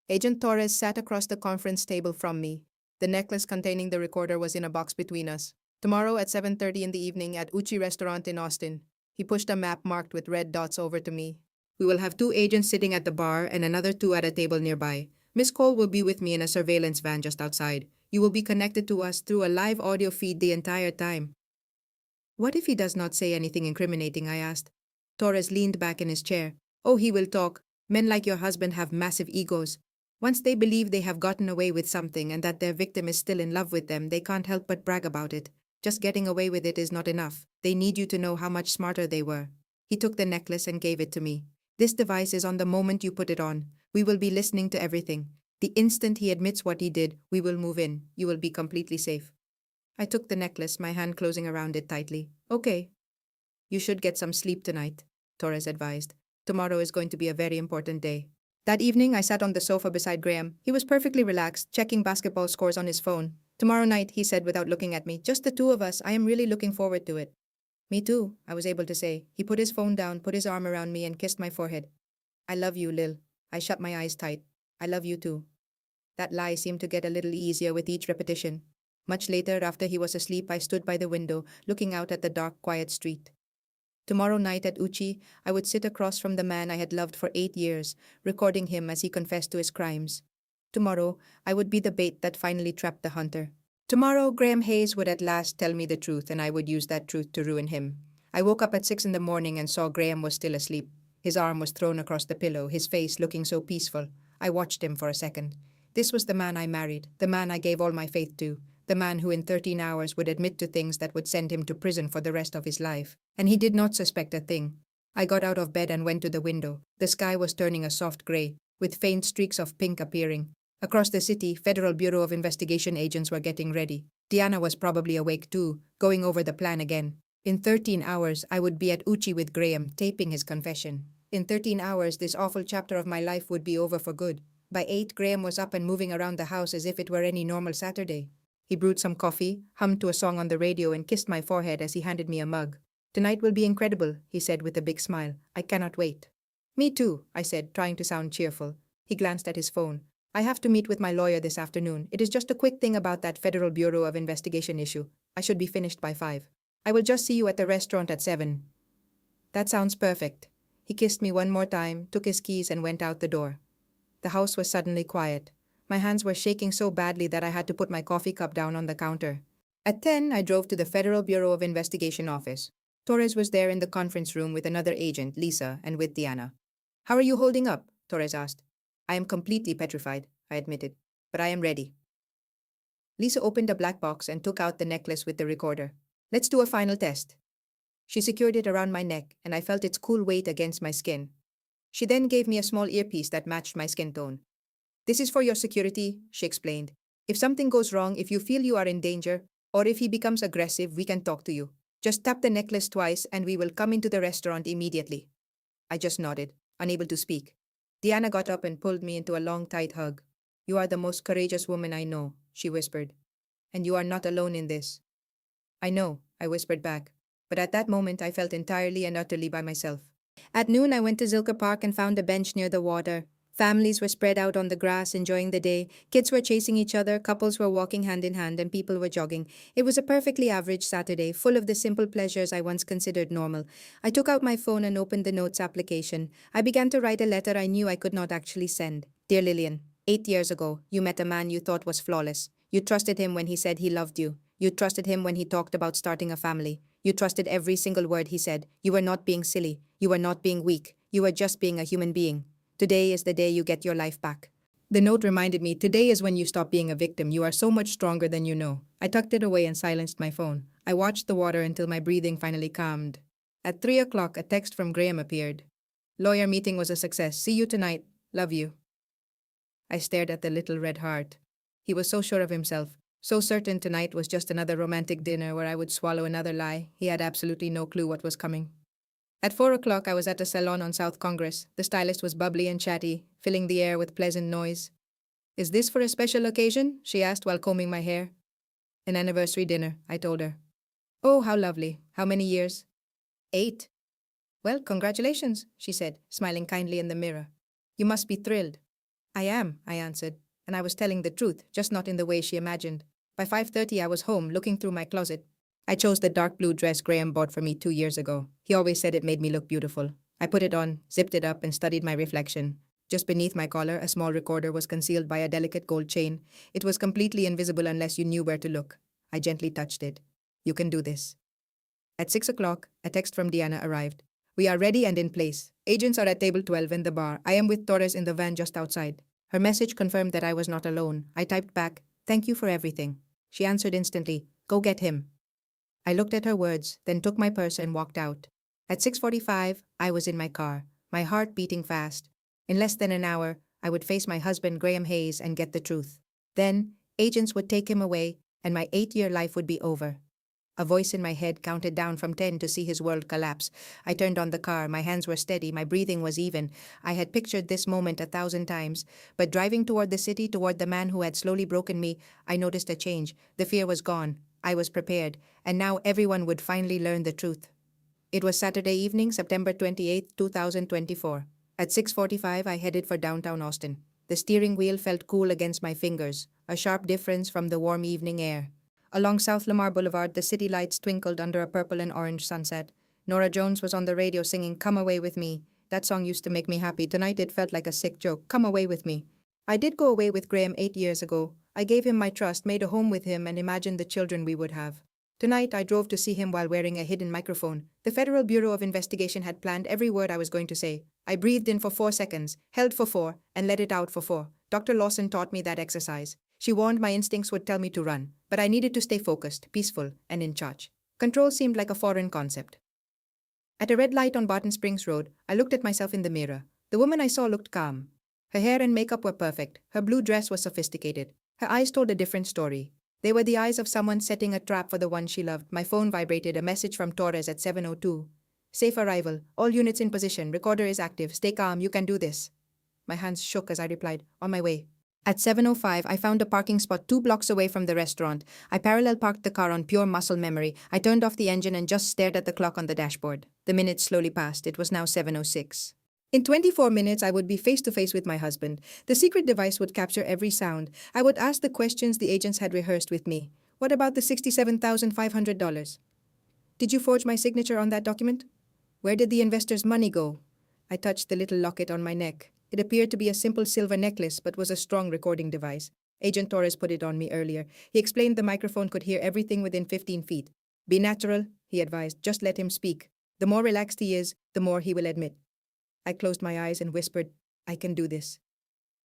Agent Torres sat across the conference table from me. The necklace containing the recorder was in a box between us. Tomorrow at 7:30 in the evening at Uchi Restaurant in Austin. He pushed a map marked with red dots over to me. We will have 2 agents sitting at the bar and another 2 at a table nearby. Miss Cole will be with me in a surveillance van just outside. You will be connected to us through a live audio feed the entire time. What if he does not say anything incriminating? I asked. Torres leaned back in his chair. Oh, he will talk. Men like your husband have massive egos. Once they believe they have gotten away with something and that their victim is still in love with them, they can't help but brag about it. Just getting away with it is not enough. They need you to know how much smarter they were. He took the necklace and gave it to me. This device is on the moment you put it on. We will be listening to everything. The instant he admits what he did, we will move in. You will be completely safe. I took the necklace, my hand closing around it tightly. Okay. You should get some sleep tonight, Torres advised. Tomorrow is going to be a very important day. That evening, I sat on the sofa beside Graham. He was perfectly relaxed, checking basketball scores on his phone. Tomorrow night, he said without looking at me, just the 2 of us. I am really looking forward to it. Me too, I was able to say. He put his phone down, put his arm around me, and kissed my forehead. I love you, Lil. I shut my eyes tight. I love you too. That lie seemed to get a little easier with each repetition. Much later, after he was asleep, I stood by the window, looking out at the dark, quiet street. Tomorrow night at Uchi, I would sit across from the man I had loved for 8 years, recording him as he confessed to his crimes. Tomorrow, I would be the bait that finally trapped the hunter. Tomorrow, Graham Hayes would at last tell me the truth, and I would use that truth to ruin him. I woke up at 6 in the morning and saw Graham was still asleep. His arm was thrown across the pillow, his face looking so peaceful. I watched him for a second. This was the man I married, the man I gave all my faith to, the man who in 13 hours would admit to things that would send him to prison for the rest of his life. And he did not suspect a thing. I got out of bed and went to the window. The sky was turning a soft gray, with faint streaks of pink appearing. Across the city, Federal Bureau of Investigation agents were getting ready. Diana was probably awake too, going over the plan again. In 13 hours, I would be at Uchi with Graham, taping his confession. In 13 hours, this awful chapter of my life would be over for good. By 8, Graham was up and moving around the house as if it were any normal Saturday. He brewed some coffee, hummed to a song on the radio, and kissed my forehead as he handed me a mug. "Tonight will be incredible," he said with a big smile. "I cannot wait." "Me too," I said, trying to sound cheerful. He glanced at his phone. "I have to meet with my lawyer this afternoon. It is just a quick thing about that Federal Bureau of Investigation issue. I should be finished by 5. I will just see you at the restaurant at 7. "That sounds perfect." He kissed me one more time, took his keys, and went out the door. The house was suddenly quiet. My hands were shaking so badly that I had to put my coffee cup down on the counter. At 10, I drove to the Federal Bureau of Investigation office. Torres was there in the conference room with another agent, Lisa, and with Diana. "How are you holding up?" Torres asked. "I am completely petrified," I admitted, "but I am ready." Lisa opened a black box and took out the necklace with the recorder. "Let's do a final test." She secured it around my neck, and I felt its cool weight against my skin. She then gave me a small earpiece that matched my skin tone. "This is for your security," she explained. "If something goes wrong, if you feel you are in danger, or if he becomes aggressive, we can talk to you. Just tap the necklace twice and we will come into the restaurant immediately." I just nodded, unable to speak. Diana got up and pulled me into a long, tight hug. "You are the most courageous woman I know," she whispered. "And you are not alone in this." "I know," I whispered back. But at that moment I felt entirely and utterly by myself. At noon I went to Zilker Park and found a bench near the water. Families were spread out on the grass enjoying the day. Kids were chasing each other, couples were walking hand in hand, and people were jogging. It was a perfectly average Saturday, full of the simple pleasures I once considered normal. I took out my phone and opened the notes application. I began to write a letter I knew I could not actually send. "Dear Lillian, 8 years ago, you met a man you thought was flawless. You trusted him when he said he loved you. You trusted him when he talked about starting a family. You trusted every single word he said. You were not being silly. You were not being weak. You were just being a human being. Today is the day you get your life back." The note reminded me, today is when you stop being a victim. You are so much stronger than you know. I tucked it away and silenced my phone. I watched the water until my breathing finally calmed. At 3 o'clock, a text from Graham appeared. "Lawyer meeting was a success. See you tonight. Love you." I stared at the little red heart. He was so sure of himself, so certain tonight was just another romantic dinner where I would swallow another lie. He had absolutely no clue what was coming. At 4 o'clock, I was at a salon on South Congress. The stylist was bubbly and chatty, filling the air with pleasant noise. "Is this for a special occasion?" she asked while combing my hair. "An anniversary dinner," I told her. "Oh, how lovely. How many years?" 8. "Well, congratulations," she said, smiling kindly in the mirror. "You must be thrilled." "I am," I answered, and I was telling the truth, just not in the way she imagined. By 5:30, I was home, looking through my closet. I chose the dark blue dress Graham bought for me 2 years ago. He always said it made me look beautiful. I put it on, zipped it up, and studied my reflection. Just beneath my collar, a small recorder was concealed by a delicate gold chain. It was completely invisible unless you knew where to look. I gently touched it. "You can do this." At 6 o'clock, a text from Diana arrived. "We are ready and in place. Agents are at table 12 in the bar. I am with Torres in the van just outside." Her message confirmed that I was not alone. I typed back, "Thank you for everything." She answered instantly, "Go get him." I looked at her words, then took my purse and walked out. At 6:45, I was in my car, my heart beating fast. In less than an hour, I would face my husband, Graham Hayes, and get the truth. Then, agents would take him away, and my 8-year life would be over. A voice in my head counted down from 10 to see his world collapse. I turned on the car, my hands were steady, my breathing was even. I had pictured this moment 1,000 times. But driving toward the city, toward the man who had slowly broken me, I noticed a change. The fear was gone. I was prepared, and now everyone would finally learn the truth. It was Saturday evening, September 28, 2024. At 6:45, I headed for downtown Austin. The steering wheel felt cool against my fingers, a sharp difference from the warm evening air. Along South Lamar Boulevard, the city lights twinkled under a purple and orange sunset. Nora Jones was on the radio singing "Come Away With Me." That song used to make me happy. Tonight it felt like a sick joke. Come away with me. I did go away with Graham 8 years ago. I gave him my trust, made a home with him, and imagined the children we would have. Tonight, I drove to see him while wearing a hidden microphone. The Federal Bureau of Investigation had planned every word I was going to say. I breathed in for 4 seconds, held for 4, and let it out for 4. Dr. Lawson taught me that exercise. She warned my instincts would tell me to run, but I needed to stay focused, peaceful, and in charge. Control seemed like a foreign concept. At a red light on Barton Springs Road, I looked at myself in the mirror. The woman I saw looked calm. Her hair and makeup were perfect. Her blue dress was sophisticated. Her eyes told a different story. They were the eyes of someone setting a trap for the one she loved. My phone vibrated, a message from Torres at 7:02. Safe arrival. All units in position. Recorder is active. Stay calm. You can do this. My hands shook as I replied, on my way. At 7:05, I found a parking spot 2 blocks away from the restaurant. I parallel parked the car on pure muscle memory. I turned off the engine and just stared at the clock on the dashboard. The minutes slowly passed. It was now 7:06. In 24 minutes, I would be face to face with my husband. The secret device would capture every sound. I would ask the questions the agents had rehearsed with me. What about the $67,500? Did you forge my signature on that document? Where did the investor's money go? I touched the little locket on my neck. It appeared to be a simple silver necklace, but was a strong recording device. Agent Torres put it on me earlier. He explained the microphone could hear everything within 15 feet. Be natural, he advised. Just let him speak. The more relaxed he is, the more he will admit. I closed my eyes and whispered, I can do this.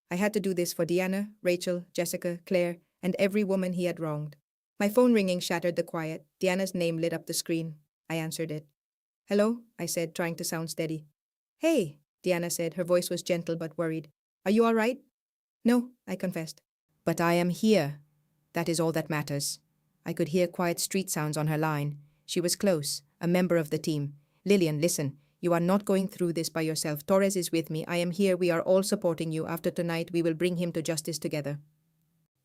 I had to do this for Deanna, Rachel, Jessica, Claire, and every woman he had wronged. My phone ringing shattered the quiet. Deanna's name lit up the screen. I answered it. Hello, I said, trying to sound steady. Hey, Deanna said. Her voice was gentle but worried. Are you all right? No, I confessed. But I am here. That is all that matters. I could hear quiet street sounds on her line. She was close, a member of the team. Lillian, listen. You are not going through this by yourself. Torres is with me. I am here. We are all supporting you. After tonight, we will bring him to justice together.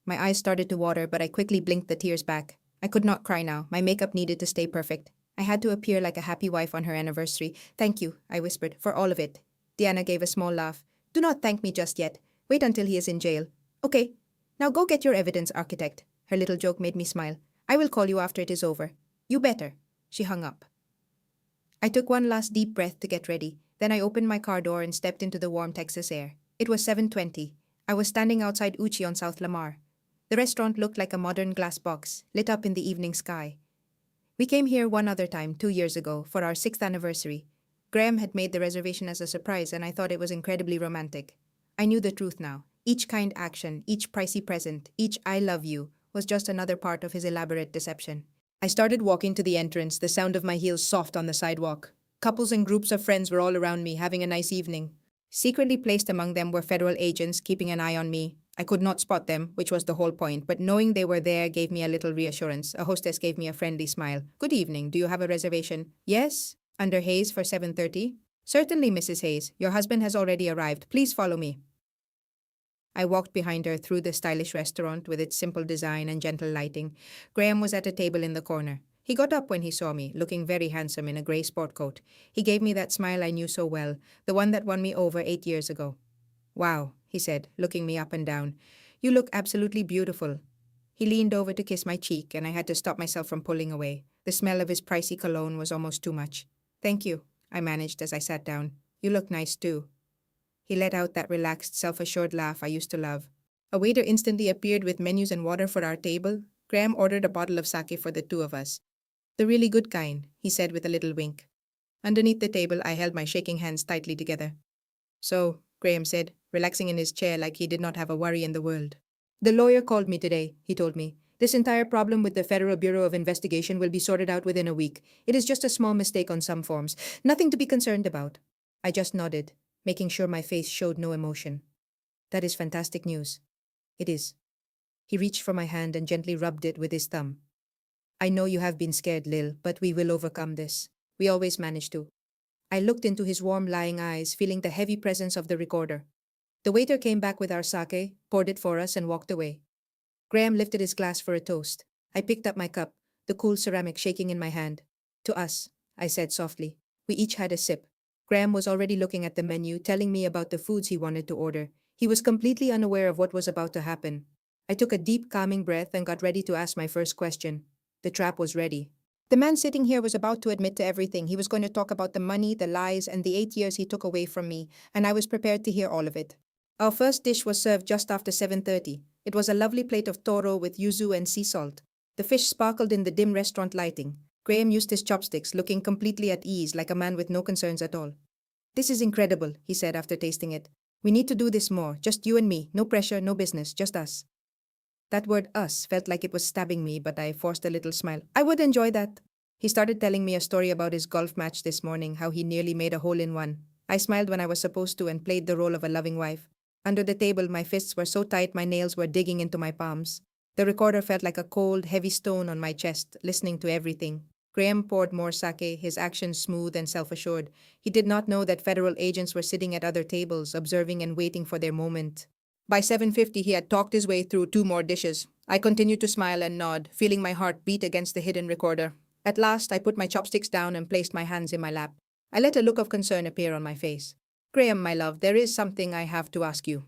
My eyes started to water, but I quickly blinked the tears back. I could not cry now. My makeup needed to stay perfect. I had to appear like a happy wife on her anniversary. Thank you, I whispered, for all of it. Deanna gave a small laugh. Do not thank me just yet. Wait until he is in jail. Okay. Now go get your evidence, architect. Her little joke made me smile. I will call you after it is over. You better. She hung up. I took one last deep breath to get ready. Then I opened my car door and stepped into the warm Texas air. It was 7:20. I was standing outside Uchi on South Lamar. The restaurant looked like a modern glass box, lit up in the evening sky. We came here one other time, 2 years ago, for our 6th anniversary. Graham had made the reservation as a surprise, and I thought it was incredibly romantic. I knew the truth now. Each kind action, each pricey present, each I love you, was just another part of his elaborate deception. I started walking to the entrance, the sound of my heels soft on the sidewalk. Couples and groups of friends were all around me, having a nice evening. Secretly placed among them were federal agents, keeping an eye on me. I could not spot them, which was the whole point, but knowing they were there gave me a little reassurance. A hostess gave me a friendly smile. Good evening, do you have a reservation? Yes, under Hayes for 7:30? Certainly, Mrs. Hayes. Your husband has already arrived. Please follow me. I walked behind her through the stylish restaurant with its simple design and gentle lighting. Graham was at a table in the corner. He got up when he saw me, looking very handsome in a grey sport coat. He gave me that smile I knew so well, the one that won me over 8 years ago. Wow, he said, looking me up and down. You look absolutely beautiful. He leaned over to kiss my cheek, and I had to stop myself from pulling away. The smell of his pricey cologne was almost too much. Thank you, I managed as I sat down. You look nice too. He let out that relaxed, self-assured laugh I used to love. A waiter instantly appeared with menus and water for our table. Graham ordered a bottle of sake for the 2 of us. The really good kind, he said with a little wink. Underneath the table, I held my shaking hands tightly together. So, Graham said, relaxing in his chair like he did not have a worry in the world. The lawyer called me today, he told me. This entire problem with the Federal Bureau of Investigation will be sorted out within a week. It is just a small mistake on some forms. Nothing to be concerned about. I just nodded, making sure my face showed no emotion. That is fantastic news. It is. He reached for my hand and gently rubbed it with his thumb. I know you have been scared, Lil, but we will overcome this. We always manage to. I looked into his warm, lying eyes, feeling the heavy presence of the recorder. The waiter came back with our sake, poured it for us, and walked away. Graham lifted his glass for a toast. I picked up my cup, the cool ceramic shaking in my hand. To us, I said softly. We each had a sip. Graham was already looking at the menu, telling me about the foods he wanted to order. He was completely unaware of what was about to happen. I took a deep, calming breath and got ready to ask my first question. The trap was ready. The man sitting here was about to admit to everything. He was going to talk about the money, the lies, and the 8 years he took away from me, and I was prepared to hear all of it. Our first dish was served just after 7:30. It was a lovely plate of toro with yuzu and sea salt. The fish sparkled in the dim restaurant lighting. Graham used his chopsticks, looking completely at ease, like a man with no concerns at all. "This is incredible," he said after tasting it. "We need to do this more, just you and me. No pressure, no business, just us." That word us felt like it was stabbing me, but I forced a little smile. "I would enjoy that." He started telling me a story about his golf match this morning, how he nearly made a hole in one. I smiled when I was supposed to and played the role of a loving wife. Under the table, my fists were so tight my nails were digging into my palms. The recorder felt like a cold, heavy stone on my chest, listening to everything. Graham poured more sake, his actions smooth and self-assured. He did not know that federal agents were sitting at other tables, observing and waiting for their moment. By 7:50, he had talked his way through 2 more dishes. I continued to smile and nod, feeling my heart beat against the hidden recorder. At last, I put my chopsticks down and placed my hands in my lap. I let a look of concern appear on my face. "Graham, my love, there is something I have to ask you."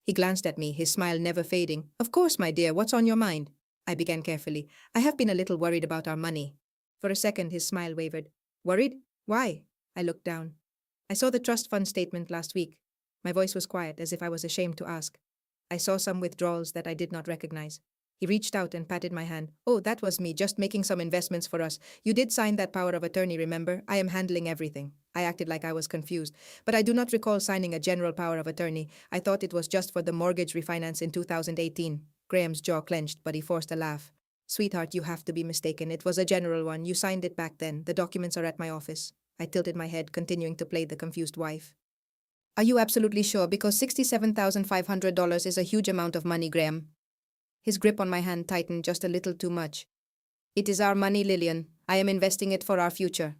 He glanced at me, his smile never fading. "Of course, my dear, what's on your mind?" I began carefully. "I have been a little worried about our money." For a second, his smile wavered. "Worried? Why?" I looked down. "I saw the trust fund statement last week." My voice was quiet, as if I was ashamed to ask. "I saw some withdrawals that I did not recognize." He reached out and patted my hand. "Oh, that was me, just making some investments for us. You did sign that power of attorney, remember? I am handling everything." I acted like I was confused. "But I do not recall signing a general power of attorney. I thought it was just for the mortgage refinance in 2018. Graham's jaw clenched, but he forced a laugh. "Sweetheart, you have to be mistaken. It was a general one. You signed it back then. The documents are at my office." I tilted my head, continuing to play the confused wife. "Are you absolutely sure? Because $67,500 is a huge amount of money, Graham." His grip on my hand tightened just a little too much. "It is our money, Lillian. I am investing it for our future."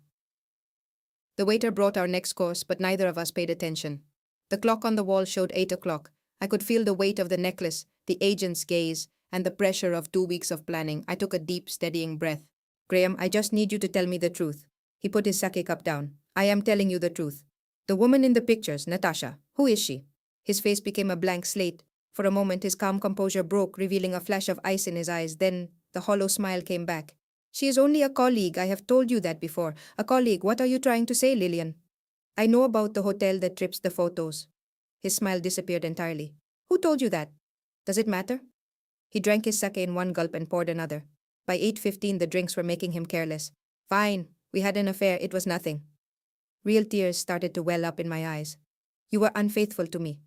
The waiter brought our next course, but neither of us paid attention. The clock on the wall showed 8 o'clock. I could feel the weight of the necklace, the agent's gaze, and the pressure of 2 weeks of planning. I took a deep, steadying breath. "Graham, I just need you to tell me the truth." He put his sake cup down. "I am telling you the truth. The woman in the pictures, Natasha, who is she?" His face became a blank slate. For a moment, his calm composure broke, revealing a flash of ice in his eyes. Then, the hollow smile came back. "She is only a colleague. I have told you that before. A colleague. What are you trying to say, Lillian?" "I know about the hotel that trips the photos." His smile disappeared entirely. "Who told you that? Does it matter?" He drank his sake in one gulp and poured another. By 8:15, the drinks were making him careless. "Fine. We had an affair. It was nothing." Real tears started to well up in my eyes. "You were unfaithful to me."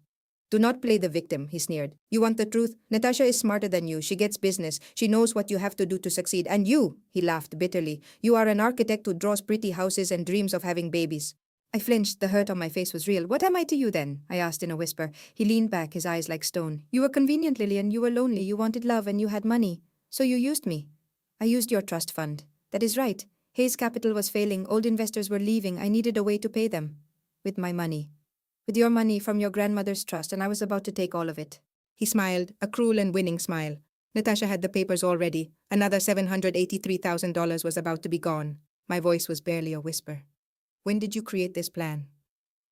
"Do not play the victim," he sneered. "You want the truth? Natasha is smarter than you. She gets business. She knows what you have to do to succeed. And you," he laughed bitterly, "you are an architect who draws pretty houses and dreams of having babies." I flinched. The hurt on my face was real. "What am I to you then?" I asked in a whisper. He leaned back, his eyes like stone. "You were convenient, Lillian. You were lonely. You wanted love and you had money. So you used me." "I used your trust fund." "That is right. Hayes Capital was failing. Old investors were leaving. I needed a way to pay them. With my money. With your money from your grandmother's trust, and I was about to take all of it." He smiled, a cruel and winning smile. Natasha had the papers all ready. Another $783,000 was about to be gone. My voice was barely a whisper. "When did you create this plan?"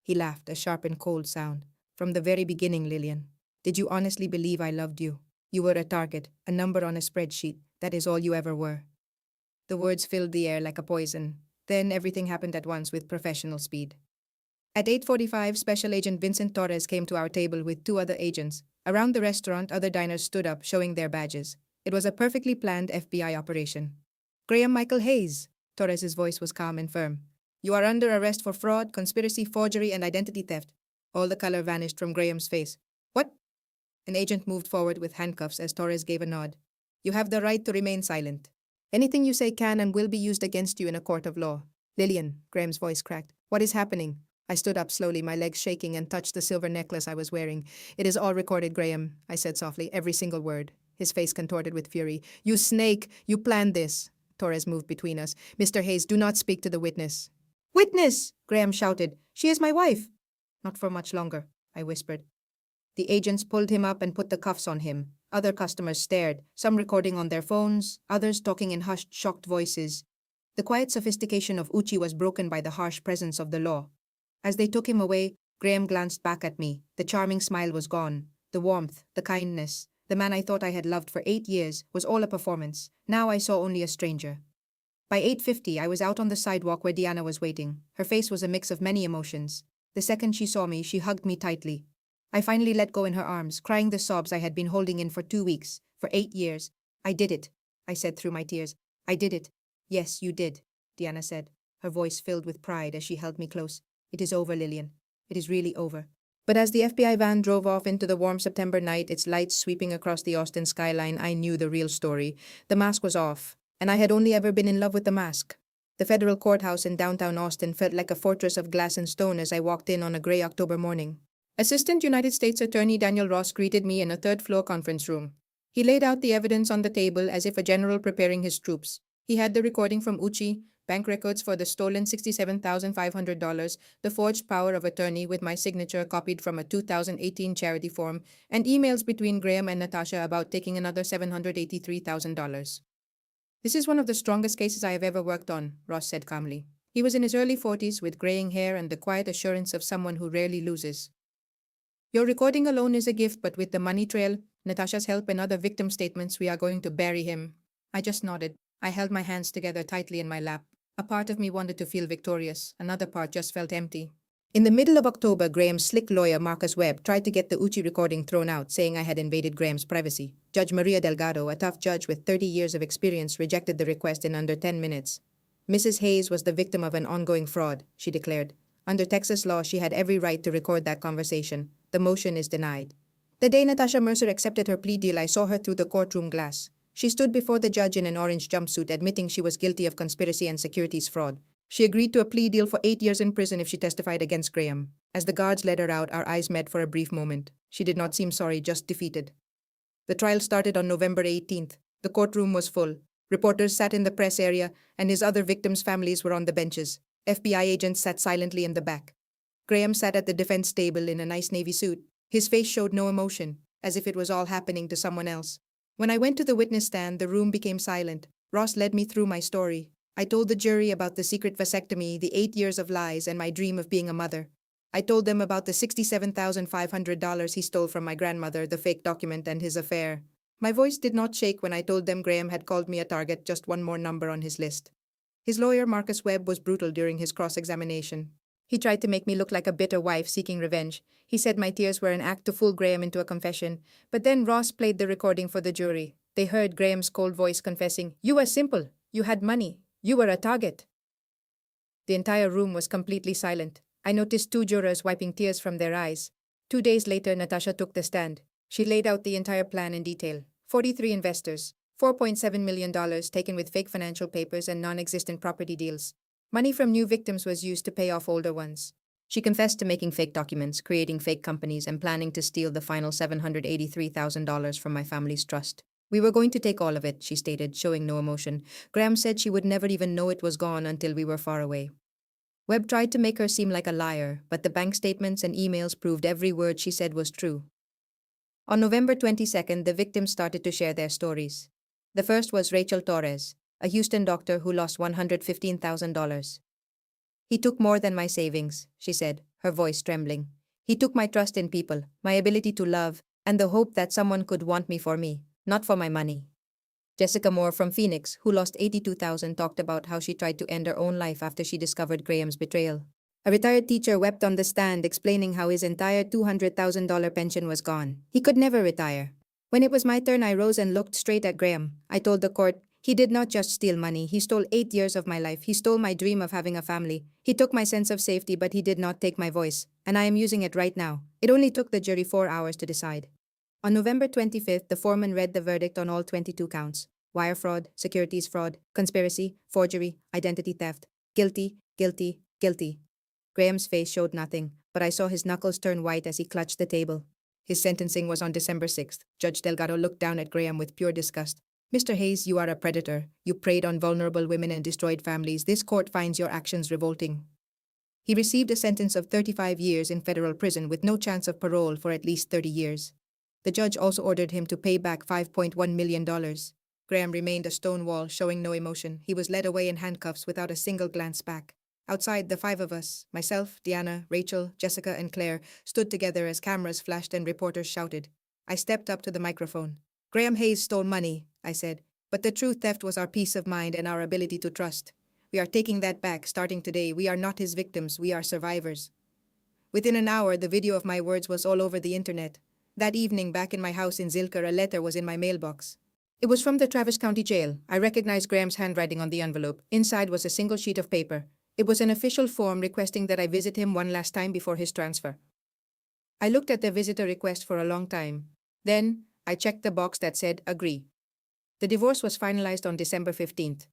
He laughed, a sharp and cold sound. "From the very beginning, Lillian. Did you honestly believe I loved you? You were a target, a number on a spreadsheet. That is all you ever were." The words filled the air like a poison. Then everything happened at once with professional speed. At 8:45, Special Agent Vincent Torres came to our table with 2 other agents. Around the restaurant, other diners stood up, showing their badges. It was a perfectly planned FBI operation. "Graham Michael Hayes," Torres's voice was calm and firm. "You are under arrest for fraud, conspiracy, forgery, and identity theft." All the color vanished from Graham's face. "What?" An agent moved forward with handcuffs as Torres gave a nod. "You have the right to remain silent. Anything you say can and will be used against you in a court of law." "Lillian," Graham's voice cracked. "What is happening?" I stood up slowly, my legs shaking, and touched the silver necklace I was wearing. "It is all recorded, Graham," I said softly, "every single word." His face contorted with fury. "You snake! You planned this!" Torres moved between us. "Mr. Hayes, do not speak to the witness." "Witness!" Graham shouted. "She is my wife." "Not for much longer," I whispered. The agents pulled him up and put the cuffs on him. Other customers stared, some recording on their phones, others talking in hushed, shocked voices. The quiet sophistication of Uchi was broken by the harsh presence of the law. As they took him away, Graham glanced back at me. The charming smile was gone. The warmth, the kindness. The man I thought I had loved for 8 years was all a performance. Now I saw only a stranger. By 8:50, I was out on the sidewalk where Diana was waiting. Her face was a mix of many emotions. The second she saw me, she hugged me tightly. I finally let go in her arms, crying the sobs I had been holding in for 2 weeks, for 8 years. I did it. I said through my tears. I did it. Yes, you did, Diana said, her voice filled with pride as she held me close. It is over, Lillian. It is really over. But as the FBI van drove off into the warm September night, its lights sweeping across the Austin skyline, I knew the real story. The mask was off, and I had only ever been in love with the mask. The federal courthouse in downtown Austin felt like a fortress of glass and stone as I walked in on a gray October morning. Assistant United States Attorney Daniel Ross greeted me in a third-floor conference room. He laid out the evidence on the table as if a general preparing his troops. He had the recording from Uchi, bank records for the stolen $67,500, the forged power of attorney with my signature copied from a 2018 charity form, and emails between Graham and Natasha about taking another $783,000. This is one of the strongest cases I have ever worked on, Ross said calmly. He was in his early 40s with graying hair and the quiet assurance of someone who rarely loses. Your recording alone is a gift, but with the money trail, Natasha's help and other victim statements, we are going to bury him. I just nodded. I held my hands together tightly in my lap. A part of me wanted to feel victorious. Another part just felt empty. In the middle of October, Graham's slick lawyer, Marcus Webb, tried to get the Uchi recording thrown out, saying I had invaded Graham's privacy. Judge Maria Delgado, a tough judge with 30 years of experience, rejected the request in under 10 minutes. Mrs. Hayes was the victim of an ongoing fraud, she declared. Under Texas law, she had every right to record that conversation. The motion is denied. The day Natasha Mercer accepted her plea deal, I saw her through the courtroom glass. She stood before the judge in an orange jumpsuit, admitting she was guilty of conspiracy and securities fraud. She agreed to a plea deal for 8 years in prison if she testified against Graham. As the guards led her out, our eyes met for a brief moment. She did not seem sorry, just defeated. The trial started on November 18th. The courtroom was full. Reporters sat in the press area, and his other victims' families were on the benches. FBI agents sat silently in the back. Graham sat at the defense table in a nice navy suit. His face showed no emotion, as if it was all happening to someone else. When I went to the witness stand, the room became silent. Ross led me through my story. I told the jury about the secret vasectomy, the 8 years of lies, and my dream of being a mother. I told them about the $67,500 he stole from my grandmother, the fake document, and his affair. My voice did not shake when I told them Graham had called me a target, just one more number on his list. His lawyer, Marcus Webb, was brutal during his cross-examination. He tried to make me look like a bitter wife seeking revenge. He said my tears were an act to fool Graham into a confession. But then Ross played the recording for the jury. They heard Graham's cold voice confessing, "You were simple. You had money. You were a target." The entire room was completely silent. I noticed 2 jurors wiping tears from their eyes. 2 days later, Natasha took the stand. She laid out the entire plan in detail. 43 investors, $4.7 million taken with fake financial papers and non-existent property deals. Money from new victims was used to pay off older ones. She confessed to making fake documents, creating fake companies, and planning to steal the final $783,000 from my family's trust. "We were going to take all of it," she stated, showing no emotion. Graham said she would never even know it was gone until we were far away. Webb tried to make her seem like a liar, but the bank statements and emails proved every word she said was true. On November 22nd, the victims started to share their stories. The first was Rachel Torres, a Houston doctor who lost $115,000. "He took more than my savings," she said, her voice trembling. "He took my trust in people, my ability to love, and the hope that someone could want me for me, not for my money." Jessica Moore from Phoenix, who lost $82,000, talked about how she tried to end her own life after she discovered Graham's betrayal. A retired teacher wept on the stand, explaining how his entire $200,000 pension was gone. He could never retire. When it was my turn, I rose and looked straight at Graham. I told the court, "He did not just steal money. He stole 8 years of my life. He stole my dream of having a family. He took my sense of safety, but he did not take my voice. And I am using it right now." It only took the jury 4 hours to decide. On November 25th, the foreman read the verdict on all 22 counts. Wire fraud, securities fraud, conspiracy, forgery, identity theft. Guilty, guilty, guilty. Graham's face showed nothing, but I saw his knuckles turn white as he clutched the table. His sentencing was on December 6th. Judge Delgado looked down at Graham with pure disgust. "Mr. Hayes, you are a predator. You preyed on vulnerable women and destroyed families. This court finds your actions revolting." He received a sentence of 35 years in federal prison with no chance of parole for at least 30 years. The judge also ordered him to pay back $5.1 million. Graham remained a stone wall, showing no emotion. He was led away in handcuffs without a single glance back. Outside, the 5 of us, myself, Diana, Rachel, Jessica, and Claire, stood together as cameras flashed and reporters shouted. I stepped up to the microphone. "Graham Hayes stole money," I said, "but the true theft was our peace of mind and our ability to trust. We are taking that back starting today. We are not his victims, we are survivors." Within an hour, the video of my words was all over the internet. That evening, back in my house in Zilker, a letter was in my mailbox. It was from the Travis County Jail. I recognized Graham's handwriting on the envelope. Inside was a single sheet of paper. It was an official form requesting that I visit him one last time before his transfer. I looked at the visitor request for a long time. Then, I checked the box that said agree. The divorce was finalized on December 15th.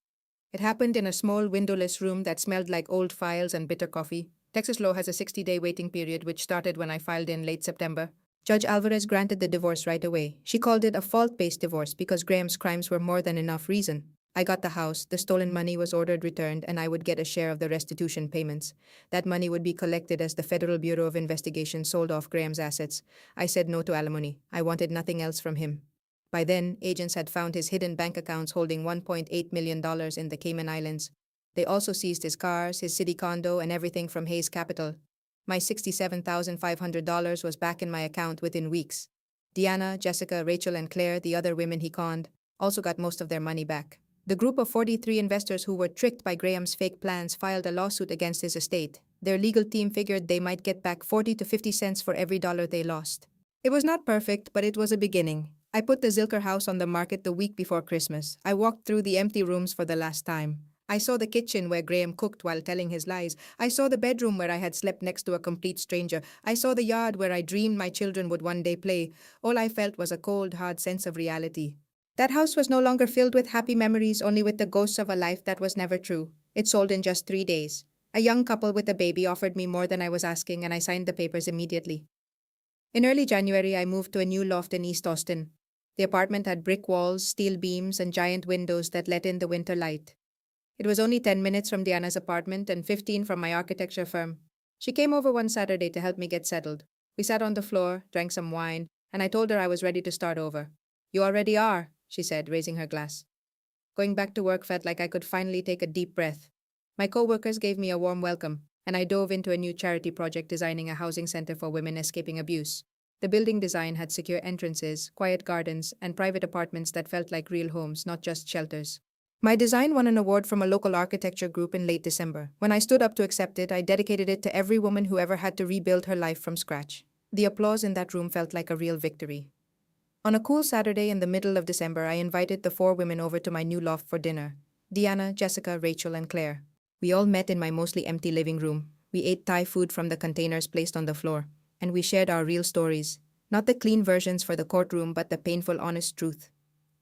It happened in a small windowless room that smelled like old files and bitter coffee. Texas law has a 60-day waiting period which started when I filed in late September. Judge Alvarez granted the divorce right away. She called it a fault-based divorce because Graham's crimes were more than enough reason. I got the house, the stolen money was ordered returned, and I would get a share of the restitution payments. That money would be collected as the Federal Bureau of Investigation sold off Graham's assets. I said no to alimony. I wanted nothing else from him. By then, agents had found his hidden bank accounts holding $1.8 million in the Cayman Islands. They also seized his cars, his city condo, and everything from Hayes Capital. My $67,500 was back in my account within weeks. Deanna, Jessica, Rachel, and Claire, the other women he conned, also got most of their money back. The group of 43 investors who were tricked by Graham's fake plans filed a lawsuit against his estate. Their legal team figured they might get back 40 to 50 cents for every dollar they lost. It was not perfect, but it was a beginning. I put the Zilker house on the market the week before Christmas. I walked through the empty rooms for the last time. I saw the kitchen where Graham cooked while telling his lies. I saw the bedroom where I had slept next to a complete stranger. I saw the yard where I dreamed my children would one day play. All I felt was a cold, hard sense of reality. That house was no longer filled with happy memories, only with the ghosts of a life that was never true. It sold in just 3 days. A young couple with a baby offered me more than I was asking, and I signed the papers immediately. In early January, I moved to a new loft in East Austin. The apartment had brick walls, steel beams, and giant windows that let in the winter light. It was only 10 minutes from Diana's apartment and 15 from my architecture firm. She came over one Saturday to help me get settled. We sat on the floor, drank some wine, and I told her I was ready to start over. "You already are," she said, raising her glass. Going back to work felt like I could finally take a deep breath. My co-workers gave me a warm welcome, and I dove into a new charity project designing a housing center for women escaping abuse. The building design had secure entrances, quiet gardens, and private apartments that felt like real homes, not just shelters. My design won an award from a local architecture group in late December. When I stood up to accept it, I dedicated it to every woman who ever had to rebuild her life from scratch. The applause in that room felt like a real victory. On a cool Saturday in the middle of December, I invited the 4 women over to my new loft for dinner. Deanna, Jessica, Rachel, and Claire. We all met in my mostly empty living room. We ate Thai food from the containers placed on the floor, and we shared our real stories. Not the clean versions for the courtroom, but the painful, honest truth.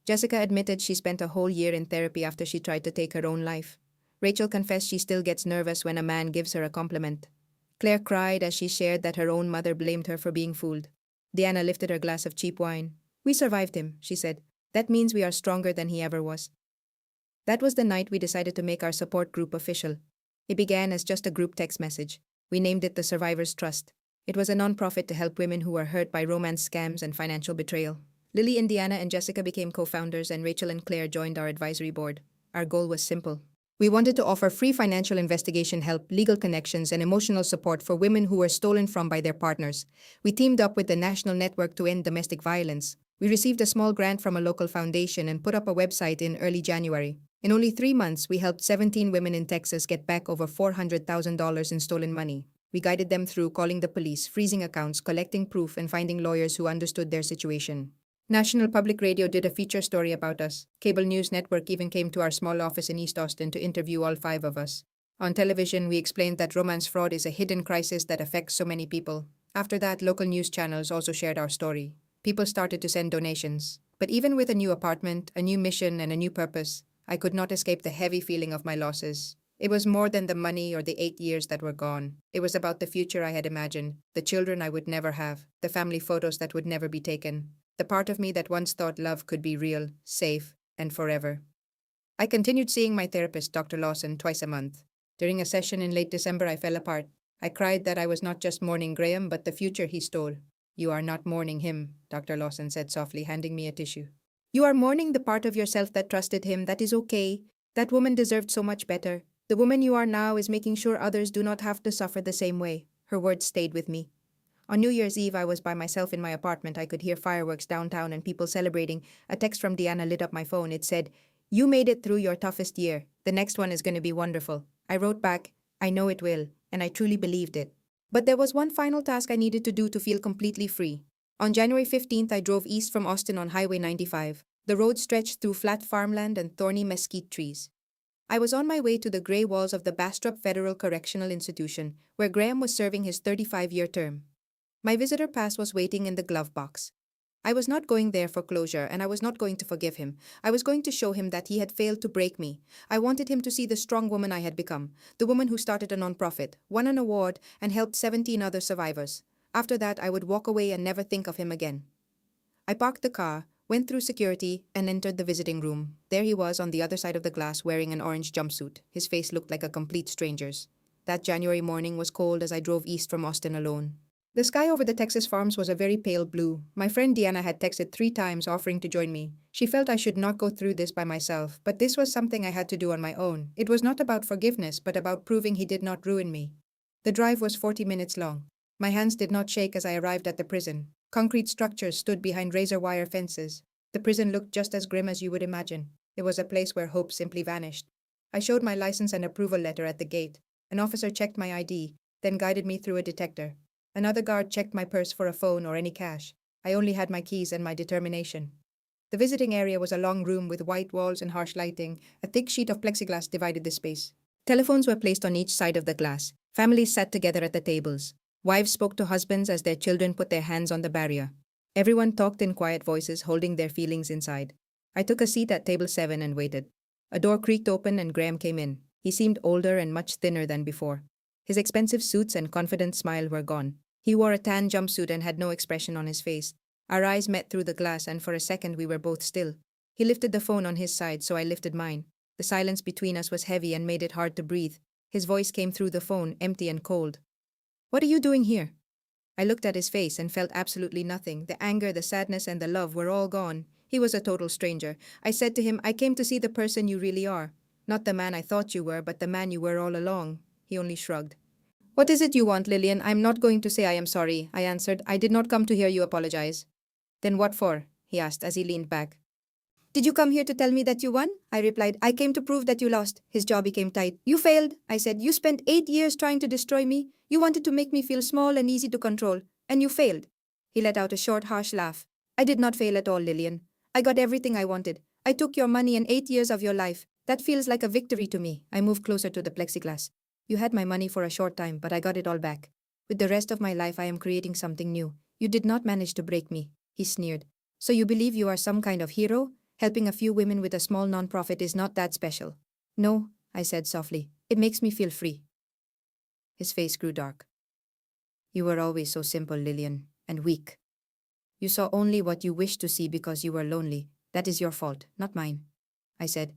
Jessica admitted she spent a whole year in therapy after she tried to take her own life. Rachel confessed she still gets nervous when a man gives her a compliment. Claire cried as she shared that her own mother blamed her for being fooled. Deanna lifted her glass of cheap wine. "We survived him," she said. "That means we are stronger than he ever was." That was the night we decided to make our support group official. It began as just a group text message. We named it the Survivors Trust. It was a nonprofit to help women who were hurt by romance scams and financial betrayal. Lily, Indiana, and Jessica became co-founders, and Rachel and Claire joined our advisory board. Our goal was simple. We wanted to offer free financial investigation help, legal connections, and emotional support for women who were stolen from by their partners. We teamed up with the National Network to End Domestic Violence. We received a small grant from a local foundation and put up a website in early January. In only 3 months, we helped 17 women in Texas get back over $400,000 in stolen money. We guided them through calling the police, freezing accounts, collecting proof, and finding lawyers who understood their situation. National Public Radio did a feature story about us. Cable News Network even came to our small office in East Austin to interview all 5 of us. On television, we explained that romance fraud is a hidden crisis that affects so many people. After that, local news channels also shared our story. People started to send donations. But even with a new apartment, a new mission, and a new purpose, I could not escape the heavy feeling of my losses. It was more than the money or the 8 years that were gone. It was about the future I had imagined, the children I would never have, the family photos that would never be taken. The part of me that once thought love could be real, safe, and forever. I continued seeing my therapist, Dr. Lawson, twice a month. During a session in late December, I fell apart. I cried that I was not just mourning Graham, but the future he stole. "You are not mourning him," Dr. Lawson said softly, handing me a tissue. "You are mourning the part of yourself that trusted him. That is okay. That woman deserved so much better. The woman you are now is making sure others do not have to suffer the same way." Her words stayed with me. On New Year's Eve, I was by myself in my apartment. I could hear fireworks downtown and people celebrating. A text from Deanna lit up my phone. It said, "You made it through your toughest year. The next one is going to be wonderful." I wrote back, "I know it will," and I truly believed it. But there was one final task I needed to do to feel completely free. On January 15th, I drove east from Austin on Highway 95. The road stretched through flat farmland and thorny mesquite trees. I was on my way to the grey walls of the Bastrop Federal Correctional Institution, where Graham was serving his 35-year term. My visitor pass was waiting in the glove box. I was not going there for closure, and I was not going to forgive him. I was going to show him that he had failed to break me. I wanted him to see the strong woman I had become, the woman who started a non-profit, won an award, and helped 17 other survivors. After that, I would walk away and never think of him again. I parked the car, went through security, and entered the visiting room. There he was on the other side of the glass wearing an orange jumpsuit. His face looked like a complete stranger's. That January morning was cold as I drove east from Austin alone. The sky over the Texas farms was a very pale blue. My friend Deanna had texted 3 times offering to join me. She felt I should not go through this by myself, but this was something I had to do on my own. It was not about forgiveness, but about proving he did not ruin me. The drive was 40 minutes long. My hands did not shake as I arrived at the prison. Concrete structures stood behind razor wire fences. The prison looked just as grim as you would imagine. It was a place where hope simply vanished. I showed my license and approval letter at the gate. An officer checked my ID, then guided me through a detector. Another guard checked my purse for a phone or any cash. I only had my keys and my determination. The visiting area was a long room with white walls and harsh lighting. A thick sheet of plexiglass divided the space. Telephones were placed on each side of the glass. Families sat together at the tables. Wives spoke to husbands as their children put their hands on the barrier. Everyone talked in quiet voices, holding their feelings inside. I took a seat at table 7 and waited. A door creaked open and Graham came in. He seemed older and much thinner than before. His expensive suits and confident smile were gone. He wore a tan jumpsuit and had no expression on his face. Our eyes met through the glass, and for a second we were both still. He lifted the phone on his side, so I lifted mine. The silence between us was heavy and made it hard to breathe. His voice came through the phone, empty and cold. "What are you doing here?" I looked at his face and felt absolutely nothing. The anger, the sadness, and the love were all gone. He was a total stranger. I said to him, "I came to see the person you really are. Not the man I thought you were, but the man you were all along." He only shrugged. "What is it you want, Lillian? I'm not going to say I am sorry," I answered. "I did not come to hear you apologize." "Then what for?" he asked as he leaned back. "Did you come here to tell me that you won?" I replied. "I came to prove that you lost." His jaw became tight. "You failed," I said. "You spent 8 years trying to destroy me. You wanted to make me feel small and easy to control. And you failed." He let out a short, harsh laugh. "I did not fail at all, Lillian. I got everything I wanted. I took your money and 8 years of your life. That feels like a victory to me." I moved closer to the plexiglass. "You had my money for a short time, but I got it all back. With the rest of my life I am creating something new. You did not manage to break me." He sneered. "So you believe you are some kind of hero? Helping a few women with a small non-profit is not that special." "No," I said softly. "It makes me feel free." His face grew dark. "You were always so simple, Lillian, and weak. You saw only what you wished to see because you were lonely. That is your fault, not mine." I said.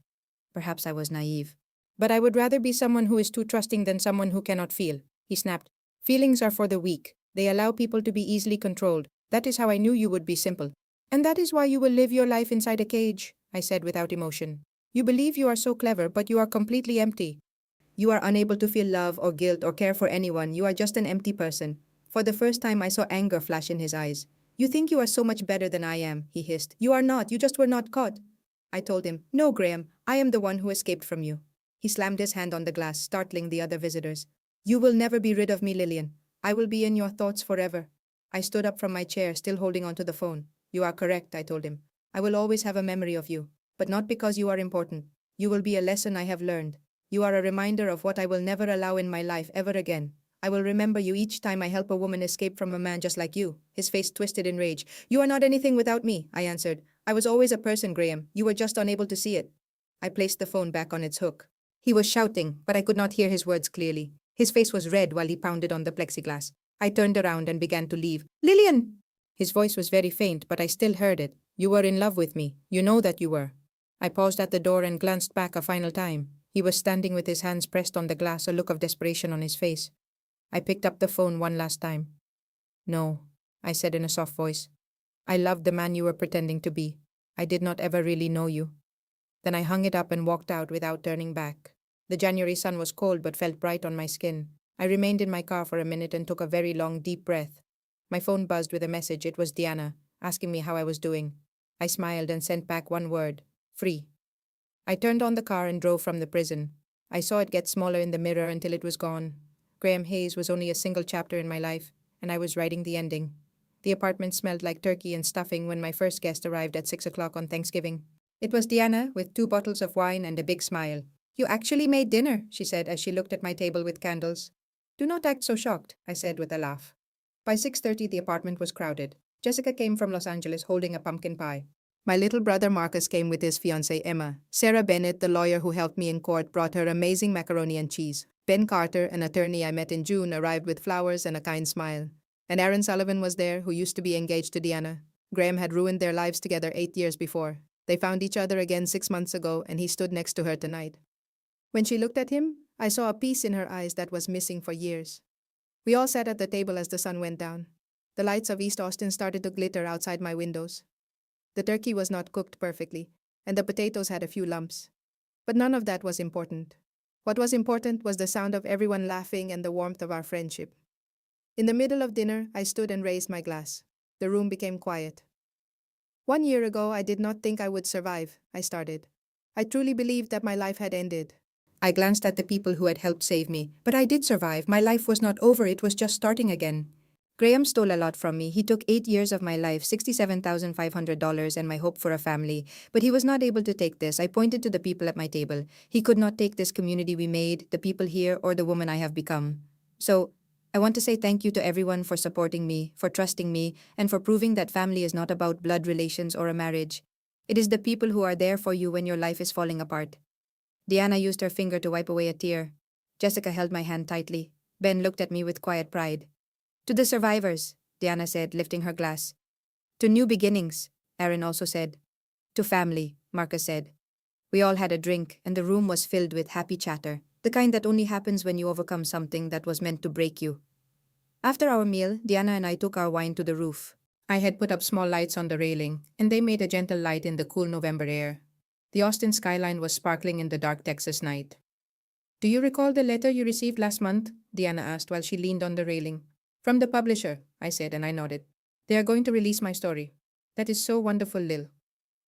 Perhaps I was naive. "But I would rather be someone who is too trusting than someone who cannot feel." He snapped. "Feelings are for the weak. They allow people to be easily controlled. That is how I knew you would be simple. And that is why you will live your life inside a cage," I said without emotion. "You believe you are so clever, but you are completely empty. You are unable to feel love or guilt or care for anyone. You are just an empty person." For the first time I saw anger flash in his eyes. "You think you are so much better than I am," he hissed. "You are not. You just were not caught." I told him, "No, Graham, I am the one who escaped from you." He slammed his hand on the glass, startling the other visitors. "You will never be rid of me, Lillian. I will be in your thoughts forever." I stood up from my chair, still holding onto the phone. "You are correct," I told him. "I will always have a memory of you, but not because you are important. You will be a lesson I have learned. You are a reminder of what I will never allow in my life ever again. I will remember you each time I help a woman escape from a man just like you." His face twisted in rage. "You are not anything without me," I answered. "I was always a person, Graham. You were just unable to see it." I placed the phone back on its hook. He was shouting, but I could not hear his words clearly. His face was red while he pounded on the plexiglass. I turned around and began to leave. "Lillian!" His voice was very faint, but I still heard it. "You were in love with me. You know that you were." I paused at the door and glanced back a final time. He was standing with his hands pressed on the glass, a look of desperation on his face. I picked up the phone one last time. "No," I said in a soft voice. "I loved the man you were pretending to be. I did not ever really know you." Then I hung it up and walked out without turning back. The January sun was cold but felt bright on my skin. I remained in my car for a minute and took a very long, deep breath. My phone buzzed with a message. It was Deanna, asking me how I was doing. I smiled and sent back one word: free. I turned on the car and drove from the prison. I saw it get smaller in the mirror until it was gone. Graham Hayes was only a single chapter in my life, and I was writing the ending. The apartment smelled like turkey and stuffing when my first guest arrived at 6 o'clock on Thanksgiving. It was Diana with 2 bottles of wine and a big smile. You actually made dinner, she said as she looked at my table with candles. Do not act so shocked, I said with a laugh. By 6:30 the apartment was crowded. Jessica came from Los Angeles holding a pumpkin pie. My little brother Marcus came with his fiancée Emma. Sarah Bennett, the lawyer who helped me in court, brought her amazing macaroni and cheese. Ben Carter, an attorney I met in June, arrived with flowers and a kind smile. And Aaron Sullivan was there, who used to be engaged to Diana. Graham had ruined their lives together 8 years before. They found each other again 6 months ago, and he stood next to her tonight. When she looked at him, I saw a peace in her eyes that was missing for years. We all sat at the table as the sun went down. The lights of East Austin started to glitter outside my windows. The turkey was not cooked perfectly, and the potatoes had a few lumps. But none of that was important. What was important was the sound of everyone laughing and the warmth of our friendship. In the middle of dinner, I stood and raised my glass. The room became quiet. 1 year ago, I did not think I would survive, I started. I truly believed that my life had ended. I glanced at the people who had helped save me, but I did survive. My life was not over, it was just starting again. Graham stole a lot from me. He took 8 years of my life, $67,500 and my hope for a family. But he was not able to take this. I pointed to the people at my table. He could not take this community we made, the people here, or the woman I have become. So, I want to say thank you to everyone for supporting me, for trusting me, and for proving that family is not about blood relations or a marriage. It is the people who are there for you when your life is falling apart. Diana used her finger to wipe away a tear. Jessica held my hand tightly. Ben looked at me with quiet pride. To the survivors, Diana said, lifting her glass. To new beginnings, Aaron also said. To family, Marcus said. We all had a drink, and the room was filled with happy chatter, the kind that only happens when you overcome something that was meant to break you. After our meal, Diana and I took our wine to the roof. I had put up small lights on the railing, and they made a gentle light in the cool November air. The Austin skyline was sparkling in the dark Texas night. Do you recall the letter you received last month? Diana asked while she leaned on the railing. From the publisher, I said, and I nodded. They are going to release my story. That is so wonderful, Lil.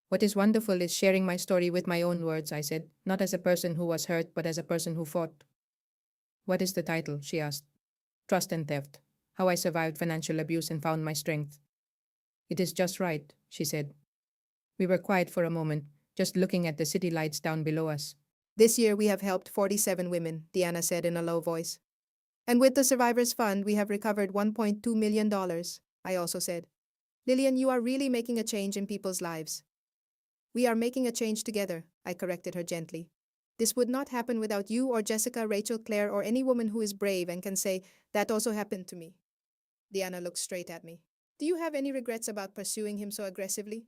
What is wonderful is sharing my story with my own words, I said, not as a person who was hurt, but as a person who fought. What is the title? She asked. Trust and Theft. How I Survived Financial Abuse and Found My Strength. It is just right, she said. We were quiet for a moment, just looking at the city lights down below us. This year we have helped 47 women, Diana said in a low voice. And with the Survivors Fund, we have recovered $1.2 million, I also said. Lillian, you are really making a change in people's lives. We are making a change together, I corrected her gently. This would not happen without you or Jessica, Rachel, Claire, or any woman who is brave and can say, that also happened to me. Diana looked straight at me. Do you have any regrets about pursuing him so aggressively?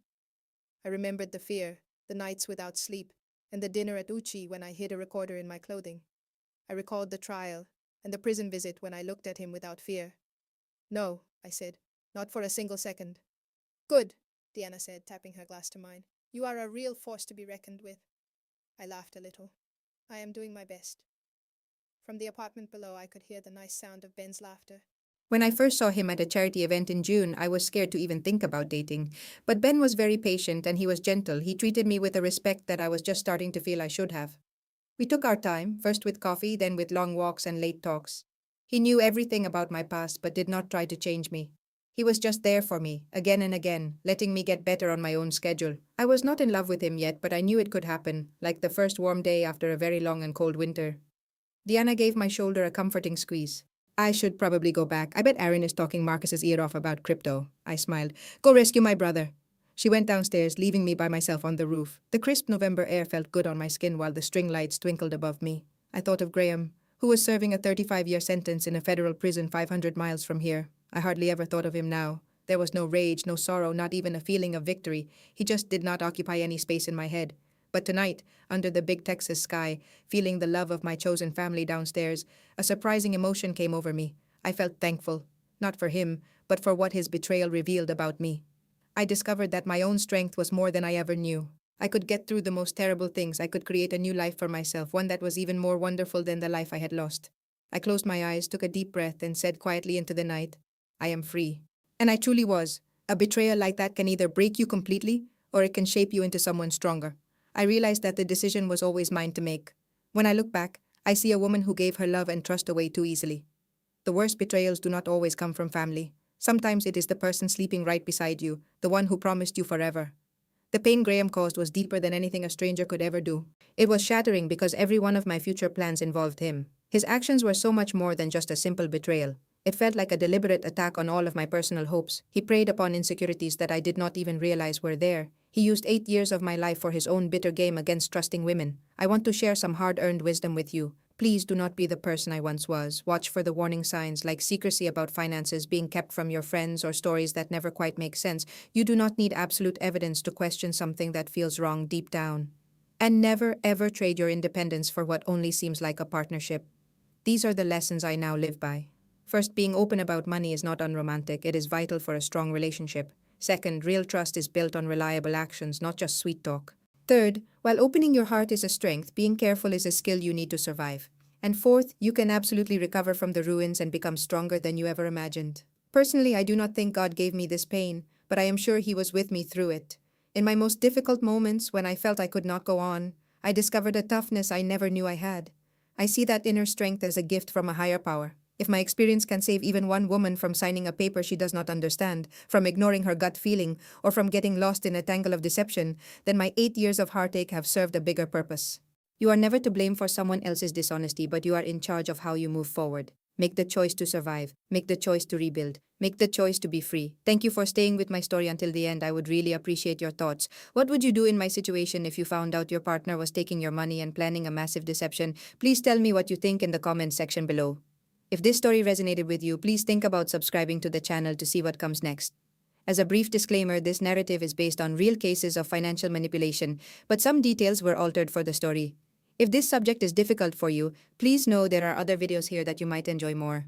I remembered the fear, the nights without sleep, and the dinner at Uchi when I hid a recorder in my clothing. I recalled the trial, and the prison visit when I looked at him without fear. No, I said, not for a single second. Good, Diana said, tapping her glass to mine. You are a real force to be reckoned with. I laughed a little. I am doing my best. From the apartment below, I could hear the nice sound of Ben's laughter. When I first saw him at a charity event in June, I was scared to even think about dating. But Ben was very patient and he was gentle. He treated me with a respect that I was just starting to feel I should have. We took our time, first with coffee, then with long walks and late talks. He knew everything about my past but did not try to change me. He was just there for me, again and again, letting me get better on my own schedule. I was not in love with him yet, but I knew it could happen, like the first warm day after a very long and cold winter. Diana gave my shoulder a comforting squeeze. I should probably go back. I bet Aaron is talking Marcus's ear off about crypto. I smiled. Go rescue my brother. She went downstairs, leaving me by myself on the roof. The crisp November air felt good on my skin while the string lights twinkled above me. I thought of Graham, who was serving a 35-year sentence in a federal prison 500 miles from here. I hardly ever thought of him now. There was no rage, no sorrow, not even a feeling of victory. He just did not occupy any space in my head. But tonight, under the big Texas sky, feeling the love of my chosen family downstairs, a surprising emotion came over me. I felt thankful, not for him, but for what his betrayal revealed about me. I discovered that my own strength was more than I ever knew. I could get through the most terrible things. I could create a new life for myself, one that was even more wonderful than the life I had lost. I closed my eyes, took a deep breath, and said quietly into the night, I am free. And I truly was. A betrayal like that can either break you completely, or it can shape you into someone stronger. I realized that the decision was always mine to make. When I look back, I see a woman who gave her love and trust away too easily. The worst betrayals do not always come from family. Sometimes it is the person sleeping right beside you, the one who promised you forever. The pain Graham caused was deeper than anything a stranger could ever do. It was shattering because every one of my future plans involved him. His actions were so much more than just a simple betrayal. It felt like a deliberate attack on all of my personal hopes. He preyed upon insecurities that I did not even realize were there. He used 8 years of my life for his own bitter game against trusting women. I want to share some hard-earned wisdom with you. Please do not be the person I once was. Watch for the warning signs like secrecy about finances, being kept from your friends, or stories that never quite make sense. You do not need absolute evidence to question something that feels wrong deep down. And never ever trade your independence for what only seems like a partnership. These are the lessons I now live by. First, being open about money is not unromantic. It is vital for a strong relationship. Second, real trust is built on reliable actions, not just sweet talk. Third, while opening your heart is a strength, being careful is a skill you need to survive. And fourth, you can absolutely recover from the ruins and become stronger than you ever imagined. Personally, I do not think God gave me this pain, but I am sure He was with me through it. In my most difficult moments, when I felt I could not go on, I discovered a toughness I never knew I had. I see that inner strength as a gift from a higher power. If my experience can save even one woman from signing a paper she does not understand, from ignoring her gut feeling, or from getting lost in a tangle of deception, then my 8 years of heartache have served a bigger purpose. You are never to blame for someone else's dishonesty, but you are in charge of how you move forward. Make the choice to survive. Make the choice to rebuild. Make the choice to be free. Thank you for staying with my story until the end. I would really appreciate your thoughts. What would you do in my situation if you found out your partner was taking your money and planning a massive deception? Please tell me what you think in the comments section below. If this story resonated with you, please think about subscribing to the channel to see what comes next. As a brief disclaimer, this narrative is based on real cases of financial manipulation, but some details were altered for the story. If this subject is difficult for you, please know there are other videos here that you might enjoy more.